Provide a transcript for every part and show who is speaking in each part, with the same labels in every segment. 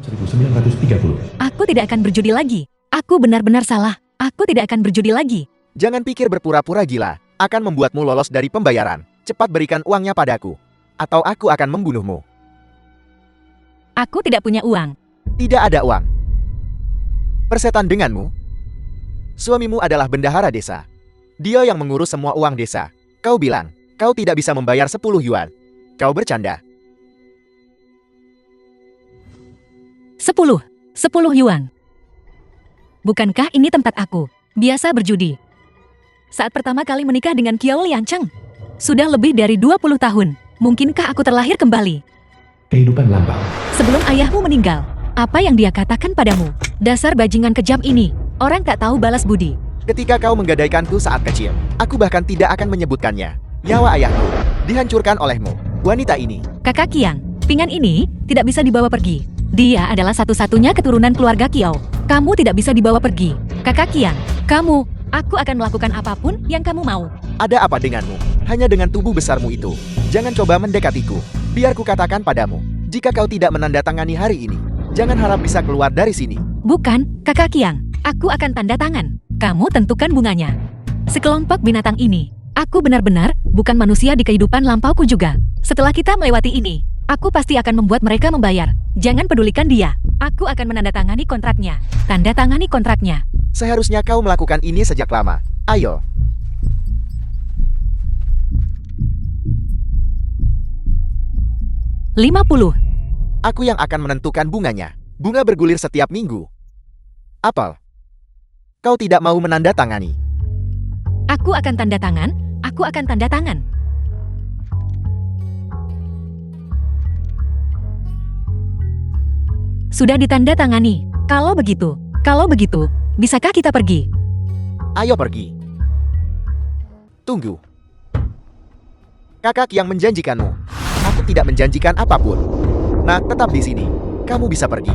Speaker 1: 1930.
Speaker 2: Aku tidak akan berjudi lagi. Aku benar-benar salah. Aku tidak akan berjudi lagi.
Speaker 3: Jangan pikir berpura-pura gila akan membuatmu lolos dari pembayaran. Cepat berikan uangnya padaku, atau aku akan membunuhmu.
Speaker 2: Aku tidak punya uang.
Speaker 3: Tidak ada uang. Persetan denganmu. Suamimu adalah bendahara desa. Dia yang mengurus semua uang desa. Kau bilang, kau tidak bisa membayar 10 yuan. Kau bercanda.
Speaker 2: 10 yuan. Bukankah ini tempat aku biasa berjudi? Saat pertama kali menikah dengan Kiao Liancheng. Sudah lebih dari 20 tahun. Mungkinkah aku terlahir kembali?
Speaker 1: Kehidupan lampau.
Speaker 2: Sebelum ayahmu meninggal, apa yang dia katakan padamu? Dasar bajingan kejam ini. Orang tak tahu balas budi.
Speaker 3: Ketika kau menggadaikanku saat kecil, aku bahkan tidak akan menyebutkannya. Nyawa ayahku dihancurkan olehmu. Wanita ini.
Speaker 2: Kakak Kiang, pinggan ini tidak bisa dibawa pergi. Dia adalah satu-satunya keturunan keluarga Kiao. Kamu tidak bisa dibawa pergi. Kakak Kiang, aku akan melakukan apapun yang kamu mau.
Speaker 3: Ada apa denganmu? Hanya dengan tubuh besarmu itu. Jangan coba mendekatiku. Biar ku katakan padamu, jika kau tidak menandatangani hari ini, jangan harap bisa keluar dari sini.
Speaker 2: Bukan, Kakak Kiang. Aku akan tanda tangan. Kamu tentukan bunganya. Sekelompok binatang ini. Aku benar-benar bukan manusia di kehidupan lampauku juga. Setelah kita melewati ini, aku pasti akan membuat mereka membayar. Jangan pedulikan dia. Aku akan menandatangani kontraknya. Tanda tangani kontraknya.
Speaker 3: Seharusnya kau melakukan ini sejak lama. Ayo.
Speaker 2: $50.
Speaker 3: Aku yang akan menentukan bunganya. Bunga bergulir setiap minggu. Apel. Kau tidak mau menandatangani.
Speaker 2: Aku akan tanda tangan. Aku akan tanda tangan. Sudah ditanda tangani. Kalau begitu, bisakah kita pergi?
Speaker 3: Ayo pergi. Tunggu. Kakak yang menjanjikanmu. Aku tidak menjanjikan apapun. Nah, tetap di sini. Kamu bisa pergi.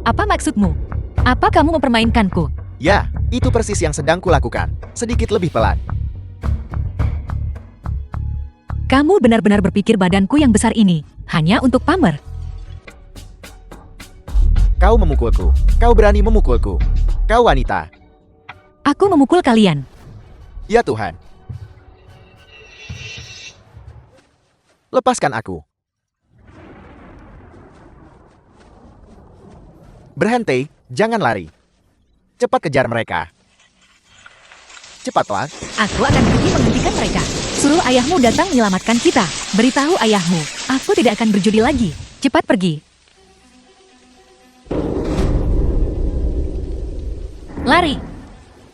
Speaker 2: Apa maksudmu? Apa kamu mempermainkanku?
Speaker 3: Ya, itu persis yang sedang kulakukan. Sedikit lebih pelan.
Speaker 2: Kamu benar-benar berpikir badanku yang besar ini hanya untuk pamer.
Speaker 3: Kau memukulku. Kau berani memukulku. Kau wanita.
Speaker 2: Aku memukul kalian.
Speaker 3: Ya Tuhan. Lepaskan aku. Berhenti, jangan lari. Cepat kejar mereka. Cepatlah.
Speaker 2: Aku akan pergi menghentikan mereka. Suruh ayahmu datang menyelamatkan kita. Beritahu ayahmu, aku tidak akan berjudi lagi. Cepat pergi. Lari.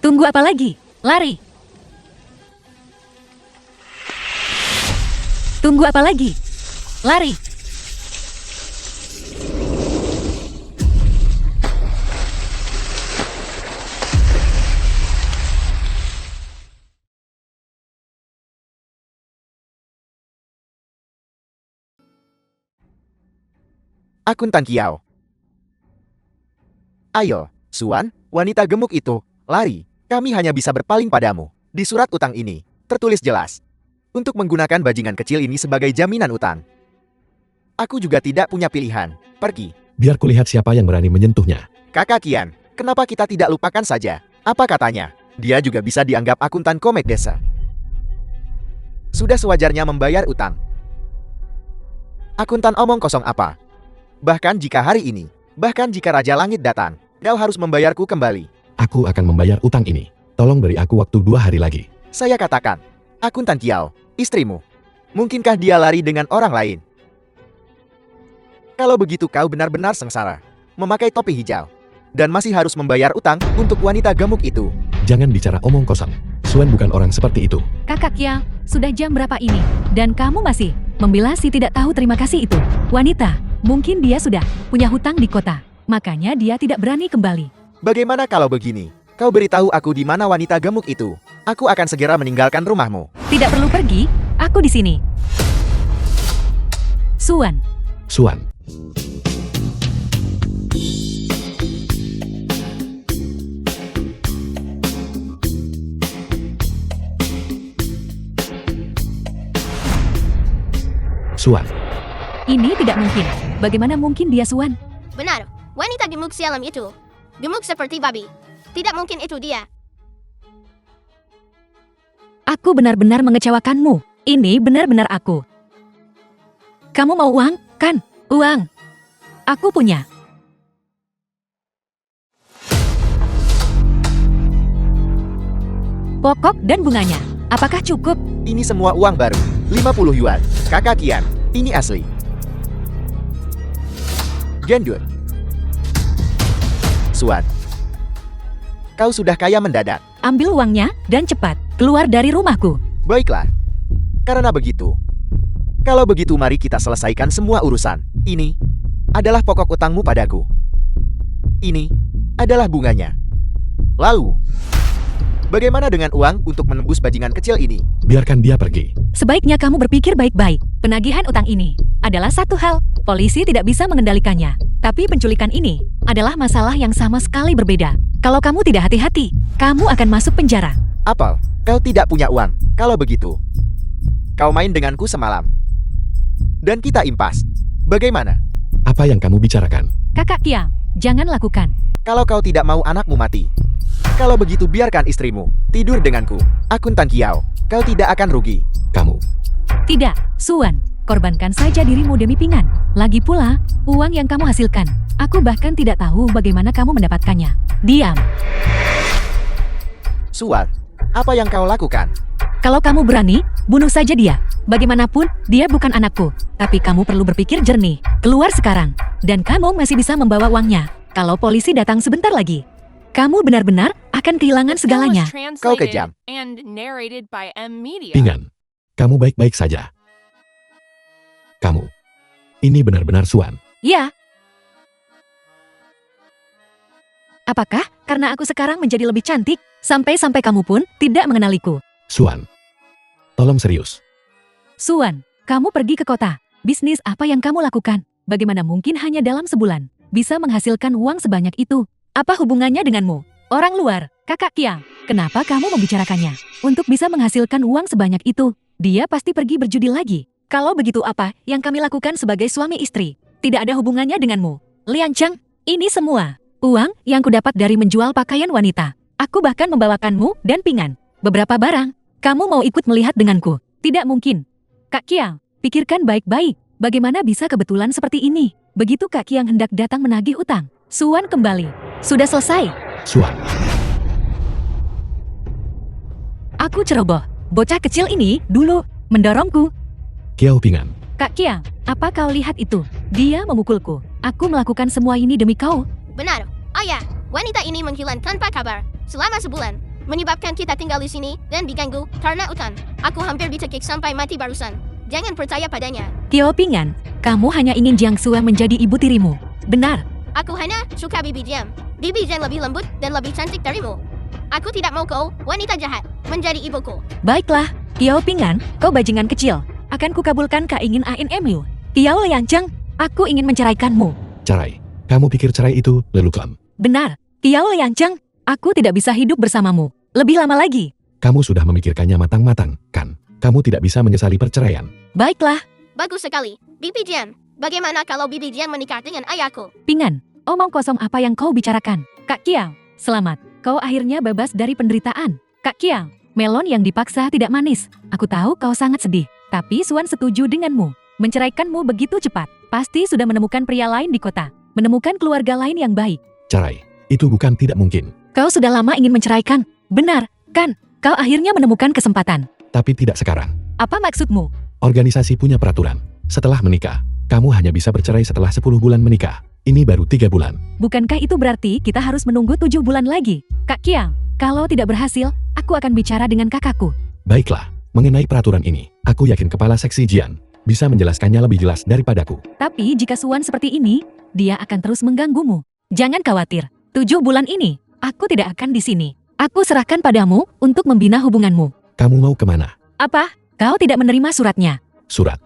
Speaker 2: Tunggu apa lagi? Lari. Tunggu apa lagi? Lari.
Speaker 3: Akun Tan Kiao. Ayo, Suan, wanita gemuk itu, lari. Kami hanya bisa berpaling padamu. Di surat utang ini, tertulis jelas. Untuk menggunakan bajingan kecil ini sebagai jaminan utang. Aku juga tidak punya pilihan. Pergi.
Speaker 1: Biar kulihat siapa yang berani menyentuhnya.
Speaker 3: Kakak Kian, kenapa kita tidak lupakan saja? Apa katanya? Dia juga bisa dianggap akuntan komek desa. Sudah sewajarnya membayar utang. Akuntan omong kosong apa? Bahkan jika hari ini, bahkan jika Raja Langit datang, kau harus membayarku kembali.
Speaker 1: Aku akan membayar utang ini. Tolong beri aku waktu 2 hari lagi.
Speaker 3: Saya katakan, Akuntan Kiao, istrimu. Mungkinkah dia lari dengan orang lain? Kalau begitu kau benar-benar sengsara. Memakai topi hijau. Dan masih harus membayar utang untuk wanita gemuk itu.
Speaker 1: Jangan bicara omong kosong. Suen bukan orang seperti itu.
Speaker 2: Kakak ya, sudah jam berapa ini? Dan kamu masih membela si tidak tahu terima kasih itu. Wanita, mungkin dia sudah punya hutang di kota. Makanya dia tidak berani kembali.
Speaker 3: Bagaimana kalau begini? Kau beritahu aku di mana wanita gemuk itu. Aku akan segera meninggalkan rumahmu.
Speaker 2: Tidak perlu pergi, aku di sini. Suan.
Speaker 1: Suan. Suan.
Speaker 2: Ini tidak mungkin. Bagaimana mungkin dia Suan?
Speaker 4: Benar, wanita gemuk sialam itu. Gemuk seperti babi. Tidak mungkin itu dia.
Speaker 2: Aku benar-benar mengecewakanmu. Ini benar-benar aku. Kamu mau uang, kan? Uang. Aku punya. Pokok dan bunganya. Apakah cukup?
Speaker 3: Ini semua uang baru. 50 yuan. Kakak Kian, ini asli. Gendut. Suan. Kau sudah kaya mendadak.
Speaker 2: Ambil uangnya dan cepat keluar dari rumahku.
Speaker 3: Baiklah. Karena begitu. Kalau begitu mari kita selesaikan semua urusan. Ini adalah pokok utangmu padaku. Ini adalah bunganya. Lalu, bagaimana dengan uang untuk menembus bajingan kecil ini?
Speaker 1: Biarkan dia pergi.
Speaker 2: Sebaiknya kamu berpikir baik-baik. Penagihan utang ini adalah satu hal. Polisi tidak bisa mengendalikannya. Tapi penculikan ini adalah masalah yang sama sekali berbeda. Kalau kamu tidak hati-hati, kamu akan masuk penjara.
Speaker 3: Apel, kau tidak punya uang. Kalau begitu, kau main denganku semalam. Dan kita impas. Bagaimana?
Speaker 1: Apa yang kamu bicarakan?
Speaker 2: Kakak Kiang, jangan lakukan.
Speaker 3: Kalau kau tidak mau anakmu mati. Kalau begitu biarkan istrimu tidur denganku. Akun Tan Kiao, kau tidak akan rugi.
Speaker 1: Kamu.
Speaker 2: Tidak, Suan. Korbankan saja dirimu demi Pingan. Lagi pula, uang yang kamu hasilkan, aku bahkan tidak tahu bagaimana kamu mendapatkannya. Diam.
Speaker 3: Suan, apa yang kau lakukan?
Speaker 2: Kalau kamu berani, bunuh saja dia. Bagaimanapun, dia bukan anakku. Tapi kamu perlu berpikir jernih. Keluar sekarang. Dan kamu masih bisa membawa uangnya. Kalau polisi datang sebentar lagi, kamu benar-benar akan kehilangan segalanya.
Speaker 3: Kau kejam.
Speaker 1: Pingan. Kamu baik-baik saja. Kamu. Ini benar-benar Suan.
Speaker 2: Ya. Apakah karena aku sekarang menjadi lebih cantik, sampai-sampai kamu pun tidak mengenaliku?
Speaker 1: Suan. Tolong serius.
Speaker 2: Suan, kamu pergi ke kota. Bisnis apa yang kamu lakukan? Bagaimana mungkin hanya dalam sebulan bisa menghasilkan uang sebanyak itu? Apa hubungannya denganmu? Orang luar, Kakak Kiang, kenapa kamu membicarakannya? Untuk bisa menghasilkan uang sebanyak itu, dia pasti pergi berjudi lagi. Kalau begitu apa yang kami lakukan sebagai suami istri? Tidak ada hubungannya denganmu. Lian Cheng, ini semua uang yang kudapat dari menjual pakaian wanita. Aku bahkan membawakanmu dan Pingan beberapa barang. Kamu mau ikut melihat denganku? Tidak mungkin. Kak Kiang, pikirkan baik-baik. Bagaimana bisa kebetulan seperti ini? Begitu Kak Kiang hendak datang menagih utang, Suan kembali. Sudah selesai.
Speaker 1: Suan.
Speaker 2: Aku ceroboh. Bocah kecil ini dulu mendorongku.
Speaker 1: Kiao Pingan.
Speaker 2: Kak Kiang, apa kau lihat itu? Dia memukulku. Aku melakukan semua ini demi kau.
Speaker 4: Benar, ayah. Wanita ini menghilang tanpa kabar selama sebulan, menyebabkan kita tinggal di sini dan diganggu karena utang. Aku hampir ditekik sampai mati barusan. Jangan percaya padanya.
Speaker 2: Kiao Pingan, kamu hanya ingin Jiang Sua menjadi ibu tirimu. Benar.
Speaker 4: Aku hanya suka Bibi Jiang. Bibi Jiang lebih lembut dan lebih cantik darimu. Aku tidak mau kau, wanita jahat, menjadi ibuku.
Speaker 2: Baiklah, Kiao Pingan, kau bajingan kecil. Akan kukabulkan keinginanmu. Kiao Lian Cheng, aku ingin menceraikanmu.
Speaker 1: Cerai. Kamu pikir cerai itu lelucon?
Speaker 2: Benar, Kiao Lian Cheng, aku tidak bisa hidup bersamamu. Lebih lama lagi.
Speaker 1: Kamu sudah memikirkannya matang-matang, kan? Kamu tidak bisa menyesali perceraian.
Speaker 2: Baiklah,
Speaker 4: Bagus sekali, Bibi Jiang. Bagaimana kalau Bibi Jiang menikah dengan ayahku?
Speaker 2: Pingan, omong kosong apa yang kau bicarakan? Kak Kiang, selamat. Kau akhirnya bebas dari penderitaan. Kak Kiang, melon yang dipaksa tidak manis. Aku tahu kau sangat sedih. Tapi Suan setuju denganmu. Menceraikanmu begitu cepat. Pasti sudah menemukan pria lain di kota. Menemukan keluarga lain yang baik.
Speaker 1: Cerai. Itu bukan tidak mungkin.
Speaker 2: Kau sudah lama ingin menceraikan. Benar, kan? Kau akhirnya menemukan kesempatan.
Speaker 1: Tapi tidak sekarang.
Speaker 2: Apa maksudmu?
Speaker 1: Organisasi punya peraturan. Setelah menikah, kamu hanya bisa bercerai setelah 10 bulan menikah. Ini baru 3 bulan.
Speaker 2: Bukankah itu berarti kita harus menunggu 7 bulan lagi? Kak Kiang, kalau tidak berhasil, aku akan bicara dengan kakakku.
Speaker 1: Baiklah, mengenai peraturan ini, aku yakin Kepala Seksi Jian bisa menjelaskannya lebih jelas daripadaku.
Speaker 2: Tapi jika Suan seperti ini, dia akan terus mengganggumu. Jangan khawatir, 7 bulan ini, aku tidak akan di sini. Aku serahkan padamu untuk membina hubunganmu.
Speaker 1: Kamu mau kemana?
Speaker 2: Apa? Kau tidak menerima suratnya?
Speaker 1: Surat.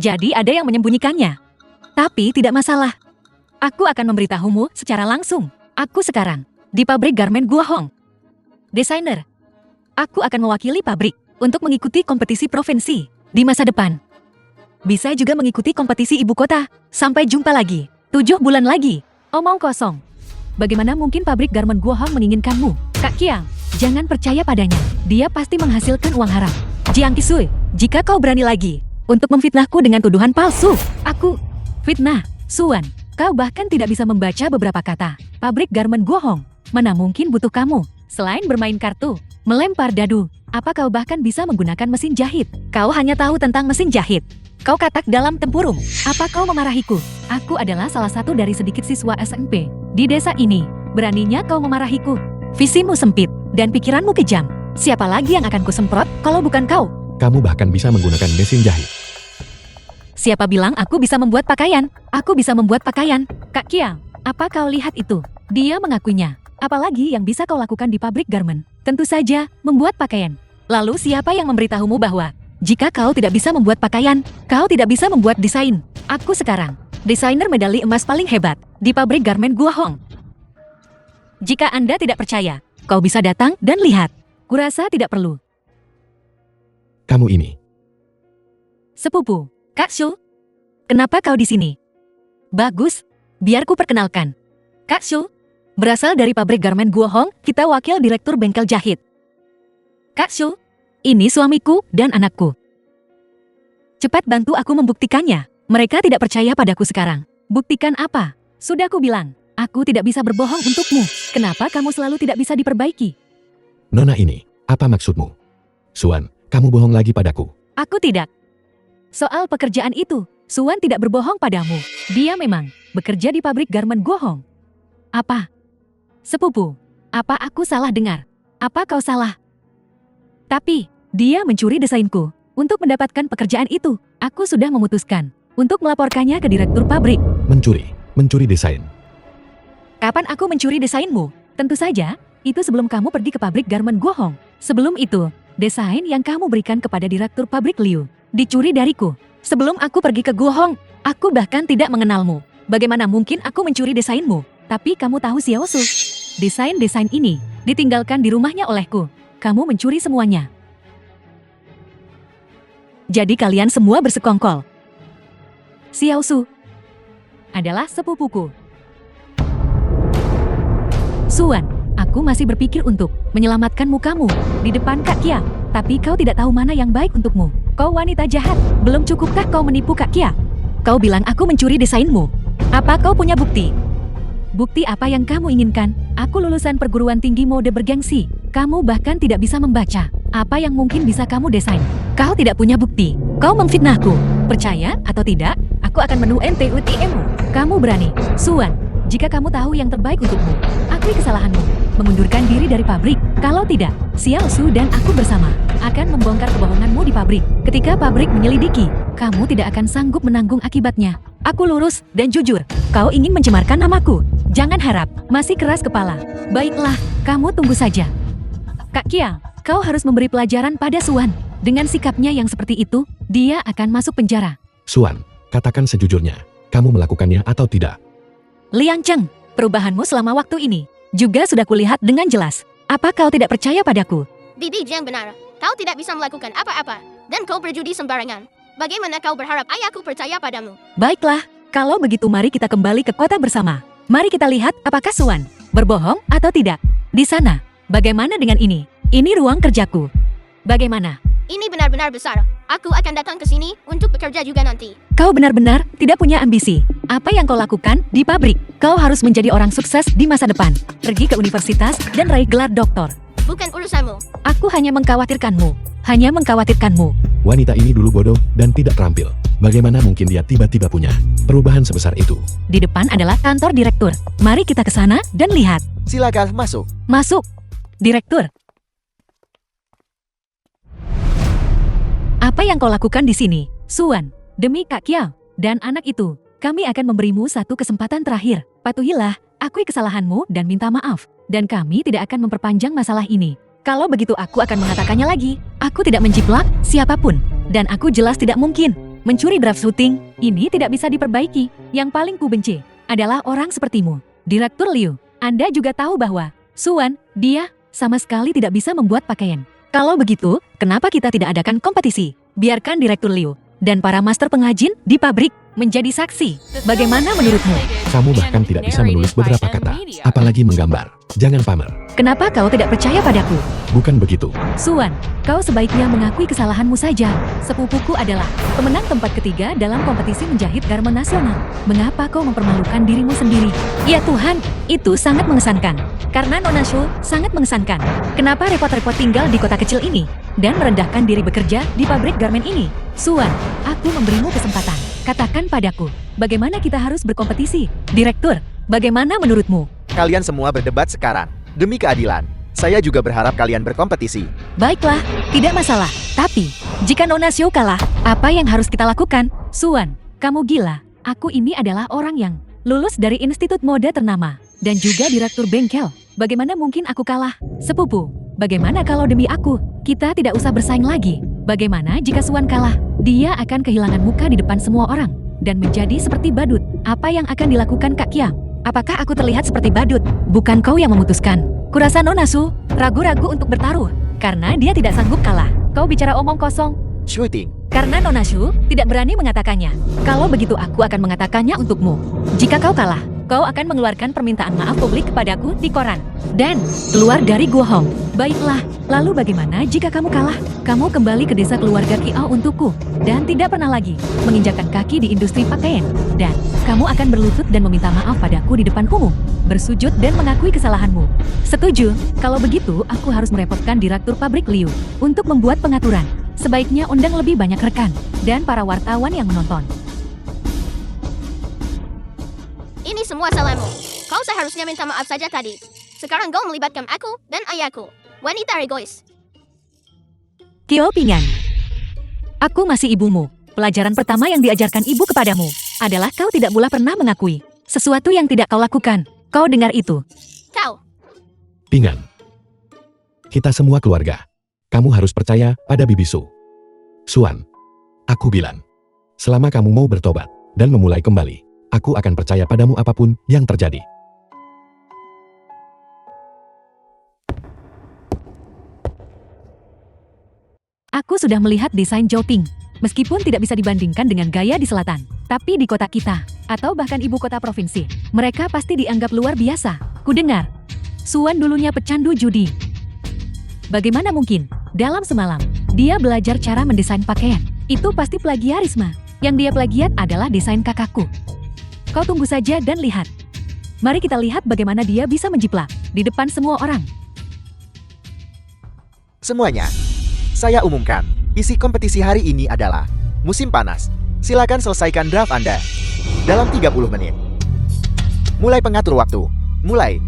Speaker 2: Jadi ada yang menyembunyikannya. Tapi tidak masalah. Aku akan memberitahumu secara langsung. Aku sekarang di pabrik garmen Gua Hong. Desainer. Aku akan mewakili pabrik untuk mengikuti kompetisi provinsi di masa depan. Bisa juga mengikuti kompetisi ibu kota. Sampai jumpa lagi. 7 bulan lagi. Omong kosong. Bagaimana mungkin pabrik garmen Guohong menginginkanmu? Kak Qiang, jangan percaya padanya. Dia pasti menghasilkan uang haram. Jiang Qisui, jika kau berani lagi untuk memfitnahku dengan tuduhan palsu, aku fitnah. Suan, kau bahkan tidak bisa membaca beberapa kata. Pabrik garmen Guohong, mana mungkin butuh kamu? Selain bermain kartu, melempar dadu, apa kau bahkan bisa menggunakan mesin jahit? Kau hanya tahu tentang mesin jahit. Kau katak dalam tempurung. Apa kau memarahiku? Aku adalah salah satu dari sedikit siswa SMP di desa ini. Beraninya kau memarahiku? Visimu sempit dan pikiranmu kejam. Siapa lagi yang akan kusemprot kalau bukan kau?
Speaker 1: Kamu bahkan bisa menggunakan mesin jahit.
Speaker 2: Siapa bilang aku bisa membuat pakaian? Aku bisa membuat pakaian. Kak Qiang, apa kau lihat itu? Dia mengakuinya. Apalagi yang bisa kau lakukan di pabrik garmen? Tentu saja, membuat pakaian. Lalu siapa yang memberitahumu bahwa jika kau tidak bisa membuat pakaian, kau tidak bisa membuat desain? Aku sekarang desainer medali emas paling hebat di pabrik garmen Guohong. Jika Anda tidak percaya, kau bisa datang dan lihat. Kurasa tidak perlu.
Speaker 1: Kamu ini.
Speaker 2: Sepupu, Kak Shu. Kenapa kau di sini? Bagus, biar ku perkenalkan. Kak Shu, berasal dari pabrik garmen Guohong, kita wakil direktur bengkel jahit. Kak Shu, ini suamiku dan anakku. Cepat bantu aku membuktikannya. Mereka tidak percaya padaku sekarang. Buktikan apa? Sudah ku bilang, aku tidak bisa berbohong untukmu. Kenapa kamu selalu tidak bisa diperbaiki?
Speaker 1: Nona ini, apa maksudmu? Suan, kamu bohong lagi padaku.
Speaker 2: Aku tidak. Soal pekerjaan itu, Suan tidak berbohong padamu. Dia memang bekerja di pabrik garmen Guohong. Apa? Sepupu, apa aku salah dengar? Apa kau salah? Tapi, dia mencuri desainku. Untuk mendapatkan pekerjaan itu, aku sudah memutuskan untuk melaporkannya ke direktur pabrik.
Speaker 1: Mencuri desain.
Speaker 2: Kapan aku mencuri desainmu? Tentu saja, itu sebelum kamu pergi ke pabrik garmen Guohong. Sebelum itu, desain yang kamu berikan kepada direktur pabrik Liu dicuri dariku. Sebelum aku pergi ke Guohong, aku bahkan tidak mengenalmu. Bagaimana mungkin aku mencuri desainmu? Tapi kamu tahu Xiao Su, desain-desain ini ditinggalkan di rumahnya olehku. Kamu mencuri semuanya. Jadi kalian semua bersekongkol. Xiao Su adalah sepupuku. Suan, aku masih berpikir untuk menyelamatkan mukamu di depan Kak Qiang. Tapi kau tidak tahu mana yang baik untukmu. Kau wanita jahat. Belum cukupkah kau menipu Kak Qiang? Kau bilang aku mencuri desainmu. Apa kau punya bukti? Bukti apa yang kamu inginkan? Aku lulusan perguruan tinggi mode bergengsi. Kamu bahkan tidak bisa membaca. Apa yang mungkin bisa kamu desain? Kau tidak punya bukti. Kau memfitnahku. Percaya atau tidak, aku akan NTUTM-mu. Kamu berani. Suan, jika kamu tahu yang terbaik untukmu, akui kesalahanmu. Mengundurkan diri dari pabrik. Kalau tidak, Xiao Su dan aku bersama akan membongkar kebohonganmu di pabrik. Ketika pabrik menyelidiki, kamu tidak akan sanggup menanggung akibatnya. Aku lurus dan jujur. Kau ingin mencemarkan namaku. Jangan harap masih keras kepala. Baiklah, kamu tunggu saja. Kak Qiang, kau harus memberi pelajaran pada Suan. Dengan sikapnya yang seperti itu, dia akan masuk penjara.
Speaker 1: Suan, katakan sejujurnya, kamu melakukannya atau tidak?
Speaker 2: Liang Cheng, perubahanmu selama waktu ini juga sudah kulihat dengan jelas. Apa kau tidak percaya padaku?
Speaker 4: Bibi Jiang benar. Kau tidak bisa melakukan apa-apa. Dan kau berjudi sembarangan. Bagaimana kau berharap ayahku percaya padamu?
Speaker 2: Baiklah, kalau begitu mari kita kembali ke kota bersama. Mari kita lihat apakah Suan berbohong atau tidak. Di sana, bagaimana dengan ini? Ini ruang kerjaku. Bagaimana?
Speaker 4: Ini benar-benar besar. Aku akan datang ke sini untuk bekerja juga nanti.
Speaker 2: Kau benar-benar tidak punya ambisi. Apa yang kau lakukan di pabrik? Kau harus menjadi orang sukses di masa depan. Pergi ke universitas dan raih gelar doktor.
Speaker 4: Bukan urusanmu.
Speaker 2: Aku hanya mengkhawatirkanmu. Hanya mengkhawatirkanmu.
Speaker 1: Wanita ini dulu bodoh dan tidak terampil. Bagaimana mungkin dia tiba-tiba punya perubahan sebesar itu?
Speaker 2: Di depan adalah kantor direktur. Mari kita ke sana dan lihat.
Speaker 3: Silakan masuk.
Speaker 2: Masuk. Direktur. Apa yang kau lakukan di sini, Suan? Demi Kak Qiang dan anak itu, kami akan memberimu satu kesempatan terakhir. Patuhilah, akui kesalahanmu dan minta maaf. Dan kami tidak akan memperpanjang masalah ini. Kalau begitu aku akan mengatakannya lagi. Aku tidak menjiplak siapapun. Dan aku jelas tidak mungkin mencuri draft syuting. Ini tidak bisa diperbaiki. Yang paling kubenci adalah orang sepertimu. Direktur Liu, Anda juga tahu bahwa Suan, dia sama sekali tidak bisa membuat pakaian. Kalau begitu, kenapa kita tidak adakan kompetisi? Biarkan Direktur Liu dan para master pengrajin di pabrik menjadi saksi. Bagaimana menurutmu?
Speaker 1: Kamu bahkan tidak bisa menulis beberapa kata, apalagi menggambar. Jangan pamer.
Speaker 2: Kenapa kau tidak percaya padaku?
Speaker 1: Bukan begitu.
Speaker 2: Suan, kau sebaiknya mengakui kesalahanmu saja. Sepupuku adalah pemenang tempat ketiga dalam kompetisi menjahit garmen nasional. Mengapa kau mempermalukan dirimu sendiri? Ya Tuhan, itu sangat mengesankan. Karena Nona Shu sangat mengesankan. Kenapa repot-repot tinggal di kota kecil ini dan merendahkan diri bekerja di pabrik garmen ini? Suan, aku memberimu kesempatan. Katakan padaku, bagaimana kita harus berkompetisi? Direktur, bagaimana menurutmu?
Speaker 3: Kalian semua berdebat sekarang. Demi keadilan, saya juga berharap kalian berkompetisi.
Speaker 2: Baiklah, tidak masalah. Tapi, jika Nona Xiu kalah, apa yang harus kita lakukan? Suan, kamu gila. Aku ini adalah orang yang lulus dari institut mode ternama dan juga direktur bengkel. Bagaimana mungkin aku kalah? Sepupu, bagaimana kalau demi aku, kita tidak usah bersaing lagi? Bagaimana jika Suan kalah? Dia akan kehilangan muka di depan semua orang dan menjadi seperti badut. Apa yang akan dilakukan Kak Kiang? Apakah aku terlihat seperti badut? Bukan kau yang memutuskan. Kurasa Nona Su ragu-ragu untuk bertaruh karena dia tidak sanggup kalah. Kau bicara omong kosong.
Speaker 3: Shooting.
Speaker 2: Karena Nona Shu tidak berani mengatakannya. Kalau begitu aku akan mengatakannya untukmu. Jika kau kalah, kau akan mengeluarkan permintaan maaf publik kepadaku di koran. Dan keluar dari Gua Hong. Baiklah, lalu bagaimana jika kamu kalah? Kamu kembali ke desa keluarga Kiao untukku. Dan tidak pernah lagi menginjakkan kaki di industri pakaian. Dan kamu akan berlutut dan meminta maaf padaku di depan umum. Bersujud dan mengakui kesalahanmu. Setuju, kalau begitu aku harus merepotkan direktur pabrik Liu untuk membuat pengaturan. Sebaiknya undang lebih banyak rekan dan para wartawan yang menonton.
Speaker 4: Ini semua salahmu. Kau seharusnya minta maaf saja tadi. Sekarang kau melibatkan aku dan ayahku. Wanita egois.
Speaker 2: Kio Pingan. Aku masih ibumu. Pelajaran pertama yang diajarkan ibu kepadamu adalah kau tidak boleh pernah mengakui sesuatu yang tidak kau lakukan. Kau dengar itu?
Speaker 4: Kau.
Speaker 1: Pingan. Kita semua keluarga. Kamu harus percaya pada Bibi Su. Suan. Aku bilang. Selama kamu mau bertobat dan memulai kembali, aku akan percaya padamu apapun yang terjadi.
Speaker 2: Aku sudah melihat desain Zhou-Ping. Meskipun tidak bisa dibandingkan dengan gaya di selatan, tapi di kota kita, atau bahkan ibu kota provinsi, mereka pasti dianggap luar biasa. Kudengar, Suan dulunya pecandu judi. Bagaimana mungkin? Dalam semalam, dia belajar cara mendesain pakaian. Itu pasti plagiarisme. Yang dia plagiat adalah desain kakakku. Kau tunggu saja dan lihat. Mari kita lihat bagaimana dia bisa menjiplak di depan semua orang.
Speaker 3: Semuanya, saya umumkan, isi kompetisi hari ini adalah musim panas. Silakan selesaikan draft Anda dalam 30 menit. Mulai pengatur waktu. Mulai.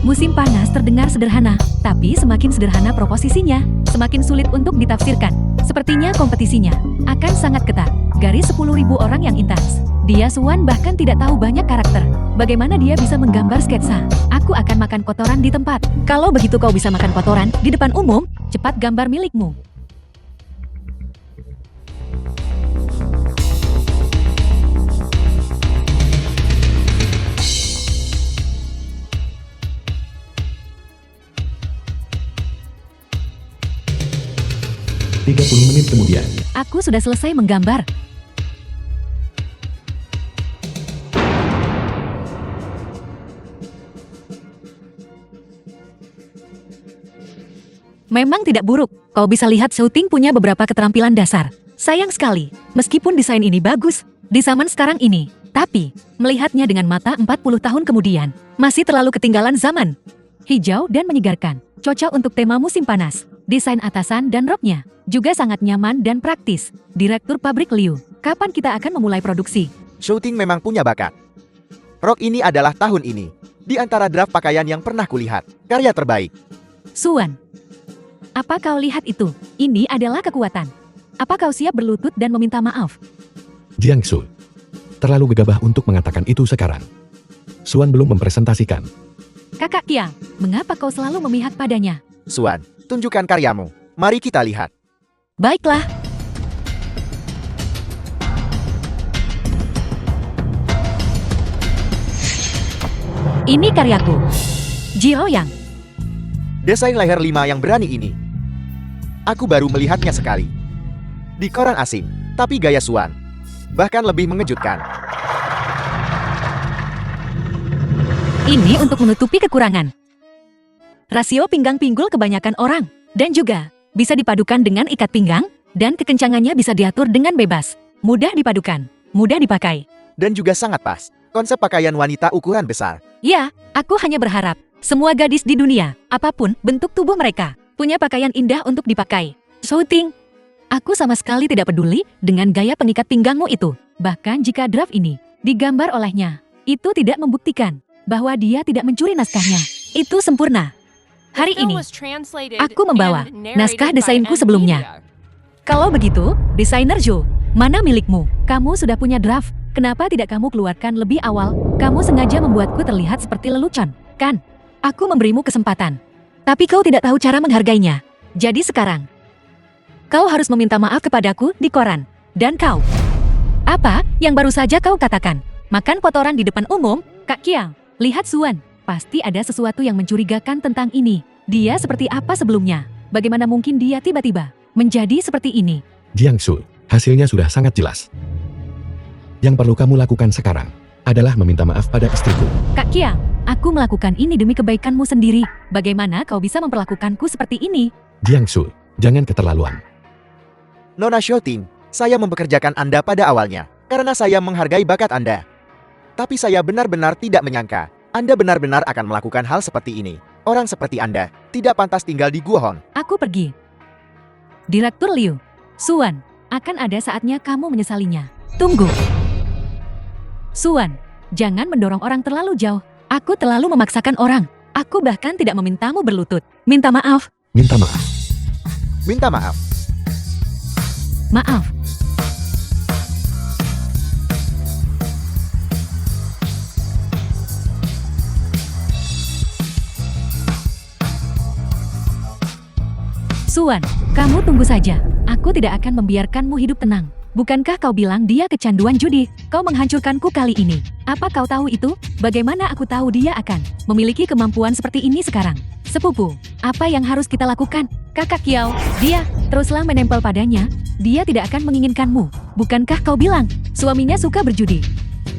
Speaker 2: Musim panas terdengar sederhana, tapi semakin sederhana proposisinya, semakin sulit untuk ditafsirkan. Sepertinya kompetisinya akan sangat ketat. Garis 10.000 orang yang intens. Dia Suan bahkan tidak tahu banyak karakter. Bagaimana dia bisa menggambar sketsa? Aku akan makan kotoran di tempat. Kalau begitu kau bisa makan kotoran di depan umum, cepat gambar milikmu.
Speaker 1: Puluh menit kemudian.
Speaker 2: Aku sudah selesai menggambar. Memang tidak buruk. Kau bisa lihat Shooting punya beberapa keterampilan dasar. Sayang sekali, meskipun desain ini bagus di zaman sekarang ini, tapi melihatnya dengan mata 40 tahun kemudian, masih terlalu ketinggalan zaman. Hijau dan menyegarkan, cocok untuk tema musim panas. Desain atasan dan roknya juga sangat nyaman dan praktis. Direktur pabrik Liu, kapan kita akan memulai produksi?
Speaker 3: Shooting memang punya bakat. Rok ini adalah tahun ini di antara draft pakaian yang pernah kulihat. Karya terbaik.
Speaker 2: Suan, apa kau lihat itu? Ini adalah kekuatan. Apa kau siap berlutut dan meminta maaf?
Speaker 1: Jiangsu. Terlalu gegabah untuk mengatakan itu sekarang. Suan belum mempresentasikan.
Speaker 2: Kakak Kiang, mengapa kau selalu memihak padanya?
Speaker 3: Suan, tunjukkan karyamu. Mari kita lihat.
Speaker 2: Baiklah. Ini karyaku. Jiro Yang.
Speaker 3: Desain leher 5 yang berani ini. Aku baru melihatnya sekali. Di koran asing, tapi gaya Suan. Bahkan lebih mengejutkan.
Speaker 2: Ini untuk menutupi kekurangan. Rasio pinggang pinggul kebanyakan orang, dan juga bisa dipadukan dengan ikat pinggang, dan kekencangannya bisa diatur dengan bebas. Mudah dipadukan, mudah dipakai.
Speaker 3: Dan juga sangat pas. Konsep pakaian wanita ukuran besar.
Speaker 2: Ya, aku hanya berharap semua gadis di dunia, apapun bentuk tubuh mereka, punya pakaian indah untuk dipakai. Shooting. Aku sama sekali tidak peduli dengan gaya pengikat pinggangmu itu. Bahkan jika draft ini digambar olehnya, itu tidak membuktikan bahwa dia tidak mencuri naskahnya. Itu sempurna. Hari ini, aku membawa naskah desainku sebelumnya. Kalau begitu, desainer Joe, mana milikmu? Kamu sudah punya draft. Kenapa tidak kamu keluarkan lebih awal? Kamu sengaja membuatku terlihat seperti lelucon, kan? Aku memberimu kesempatan. Tapi kau tidak tahu cara menghargainya. Jadi sekarang, kau harus meminta maaf kepadaku di koran. Dan kau, apa yang baru saja kau katakan? Makan kotoran di depan umum? Kak Qiang, lihat Suan. Pasti ada sesuatu yang mencurigakan tentang ini. Dia seperti apa sebelumnya? Bagaimana mungkin dia tiba-tiba menjadi seperti ini?
Speaker 1: Jiangsu, hasilnya sudah sangat jelas. Yang perlu kamu lakukan sekarang adalah meminta maaf pada istriku.
Speaker 2: Kak Qiang, aku melakukan ini demi kebaikanmu sendiri. Bagaimana kau bisa memperlakukanku seperti ini?
Speaker 1: Jiangsu, jangan keterlaluan.
Speaker 3: Nona Shouting, saya mempekerjakan Anda pada awalnya karena saya menghargai bakat Anda. Tapi saya benar-benar tidak menyangka Anda benar-benar akan melakukan hal seperti ini. Orang seperti Anda tidak pantas tinggal di Gua Hon.
Speaker 2: Aku pergi. Direktur Liu, Suan, akan ada saatnya kamu menyesalinya. Tunggu. Suan, jangan mendorong orang terlalu jauh. Aku terlalu memaksakan orang. Aku bahkan tidak memintamu berlutut. Minta maaf.
Speaker 1: Minta maaf.
Speaker 3: Minta maaf.
Speaker 2: Maaf. Suan, kamu tunggu saja. Aku tidak akan membiarkanmu hidup tenang. Bukankah kau bilang dia kecanduan judi? Kau menghancurkanku kali ini. Apa kau tahu itu? Bagaimana aku tahu dia akan memiliki kemampuan seperti ini sekarang? Sepupu, apa yang harus kita lakukan? Kakak Kiao, dia teruslah menempel padanya. Dia tidak akan menginginkanmu. Bukankah kau bilang suaminya suka berjudi?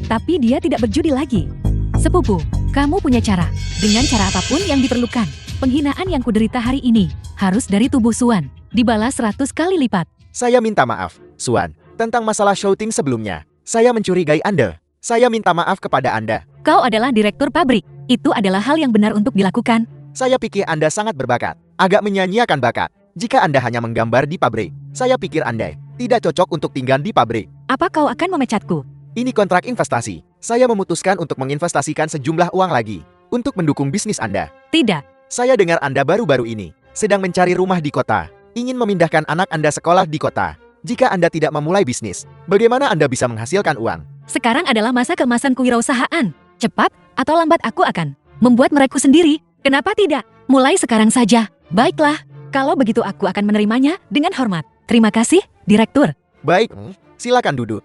Speaker 2: Tapi dia tidak berjudi lagi. Sepupu, kamu punya cara. Dengan cara apapun yang diperlukan. Penghinaan yang kuderita hari ini harus dari tubuh Suan, dibalas 100 kali lipat.
Speaker 3: Saya minta maaf, Suan, tentang masalah shooting sebelumnya. Saya mencurigai Anda. Saya minta maaf kepada Anda.
Speaker 2: Kau adalah direktur pabrik. Itu adalah hal yang benar untuk dilakukan.
Speaker 3: Saya pikir Anda sangat berbakat, agak menyanyiakan bakat. Jika Anda hanya menggambar di pabrik, saya pikir Anda tidak cocok untuk tinggal di pabrik.
Speaker 2: Apa kau akan memecatku?
Speaker 3: Ini kontrak investasi. Saya memutuskan untuk menginvestasikan sejumlah uang lagi untuk mendukung bisnis Anda.
Speaker 2: Tidak.
Speaker 3: Saya dengar Anda baru-baru ini sedang mencari rumah di kota, ingin memindahkan anak Anda sekolah di kota. Jika Anda tidak memulai bisnis, bagaimana Anda bisa menghasilkan uang?
Speaker 2: Sekarang adalah masa keemasan kewirausahaan. Cepat atau lambat aku akan membuat mereka sendiri. Kenapa tidak? Mulai sekarang saja. Baiklah, kalau begitu aku akan menerimanya dengan hormat. Terima kasih, Direktur.
Speaker 3: Baik, silakan duduk.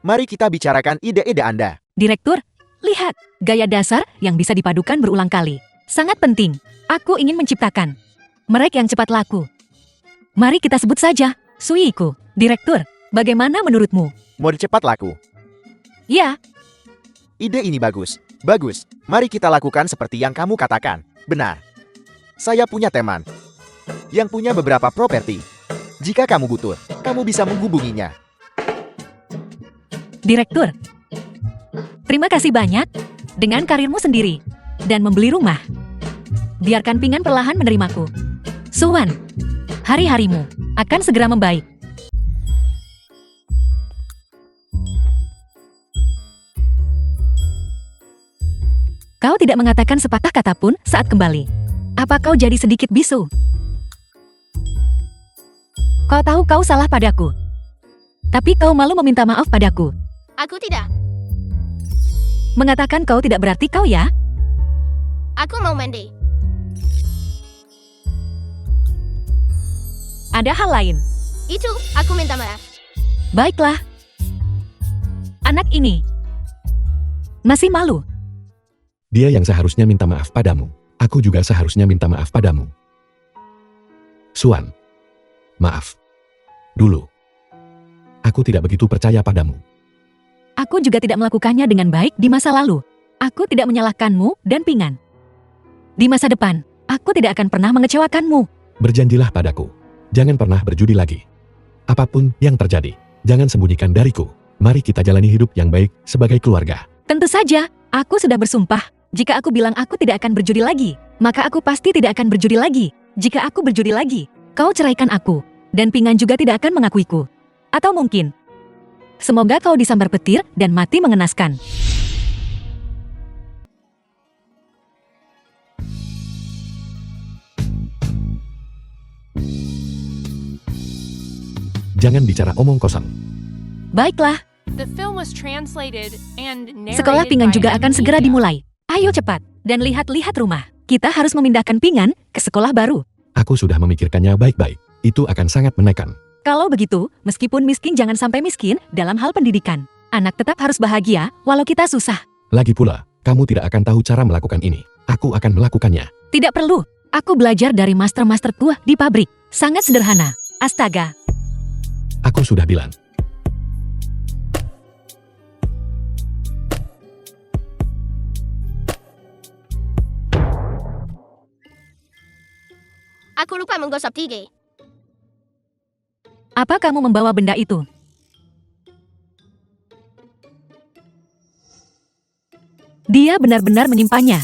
Speaker 3: Mari kita bicarakan ide-ide Anda.
Speaker 2: Direktur, lihat, gaya dasar yang bisa dipadukan berulang kali. Sangat penting. Aku ingin menciptakan merek yang cepat laku. Mari kita sebut saja Suiku. Direktur, bagaimana menurutmu?
Speaker 3: Mode cepat laku.
Speaker 2: Ya,
Speaker 3: Ide ini bagus. Bagus. Mari kita lakukan seperti yang kamu katakan. Benar. Saya punya teman yang punya beberapa properti. Jika kamu butuh, kamu bisa menghubunginya.
Speaker 2: Direktur. Terima kasih banyak dengan karirmu sendiri dan membeli rumah. Biarkan Pingan perlahan menerimaku. Suan, hari-harimu akan segera membaik. Kau tidak mengatakan sepatah kata pun saat kembali. Apa kau jadi sedikit bisu? Kau tahu kau salah padaku. Tapi kau malu meminta maaf padaku.
Speaker 4: Aku tidak.
Speaker 2: Mengatakan kau tidak berarti kau ya?
Speaker 4: Aku mau mandi.
Speaker 2: Ada hal lain.
Speaker 4: Itu, aku minta maaf.
Speaker 2: Baiklah. Anak ini masih malu.
Speaker 1: Dia yang seharusnya minta maaf padamu. Aku juga seharusnya minta maaf padamu. Suan. Maaf. Dulu. Aku tidak begitu percaya padamu.
Speaker 2: Aku juga tidak melakukannya dengan baik di masa lalu. Aku tidak menyalahkanmu dan Pingan. Di masa depan, aku tidak akan pernah mengecewakanmu.
Speaker 1: Berjanjilah padaku. Jangan pernah berjudi lagi. Apapun yang terjadi, jangan sembunyikan dariku. Mari kita jalani hidup yang baik sebagai keluarga.
Speaker 2: Tentu saja, aku sudah bersumpah. Jika aku bilang aku tidak akan berjudi lagi, maka aku pasti tidak akan berjudi lagi. Jika aku berjudi lagi, kau ceraikan aku. Dan Pingan juga tidak akan mengakuiku. Atau mungkin, semoga kau disambar petir dan mati mengenaskan.
Speaker 1: Jangan bicara omong kosong.
Speaker 2: Baiklah,
Speaker 5: The film was translated and narrated
Speaker 2: sekolah Pingan
Speaker 5: by
Speaker 2: juga akan segera
Speaker 5: Amelia.
Speaker 2: dimulai. Ayo cepat, dan lihat-lihat rumah. Kita harus memindahkan Pingan ke sekolah baru.
Speaker 1: Aku sudah memikirkannya baik-baik. Itu akan sangat menekan.
Speaker 2: Kalau begitu, meskipun miskin jangan sampai miskin dalam hal pendidikan. Anak tetap harus bahagia, walau kita susah.
Speaker 1: Lagi pula, kamu tidak akan tahu cara melakukan ini. Aku akan melakukannya.
Speaker 2: Tidak perlu. Aku belajar dari master-master tua di pabrik. Sangat sederhana. Astaga.
Speaker 1: Aku sudah bilang.
Speaker 4: Aku lupa menggosok gigi.
Speaker 2: Apa kamu membawa benda itu? Dia benar-benar menyimpannya.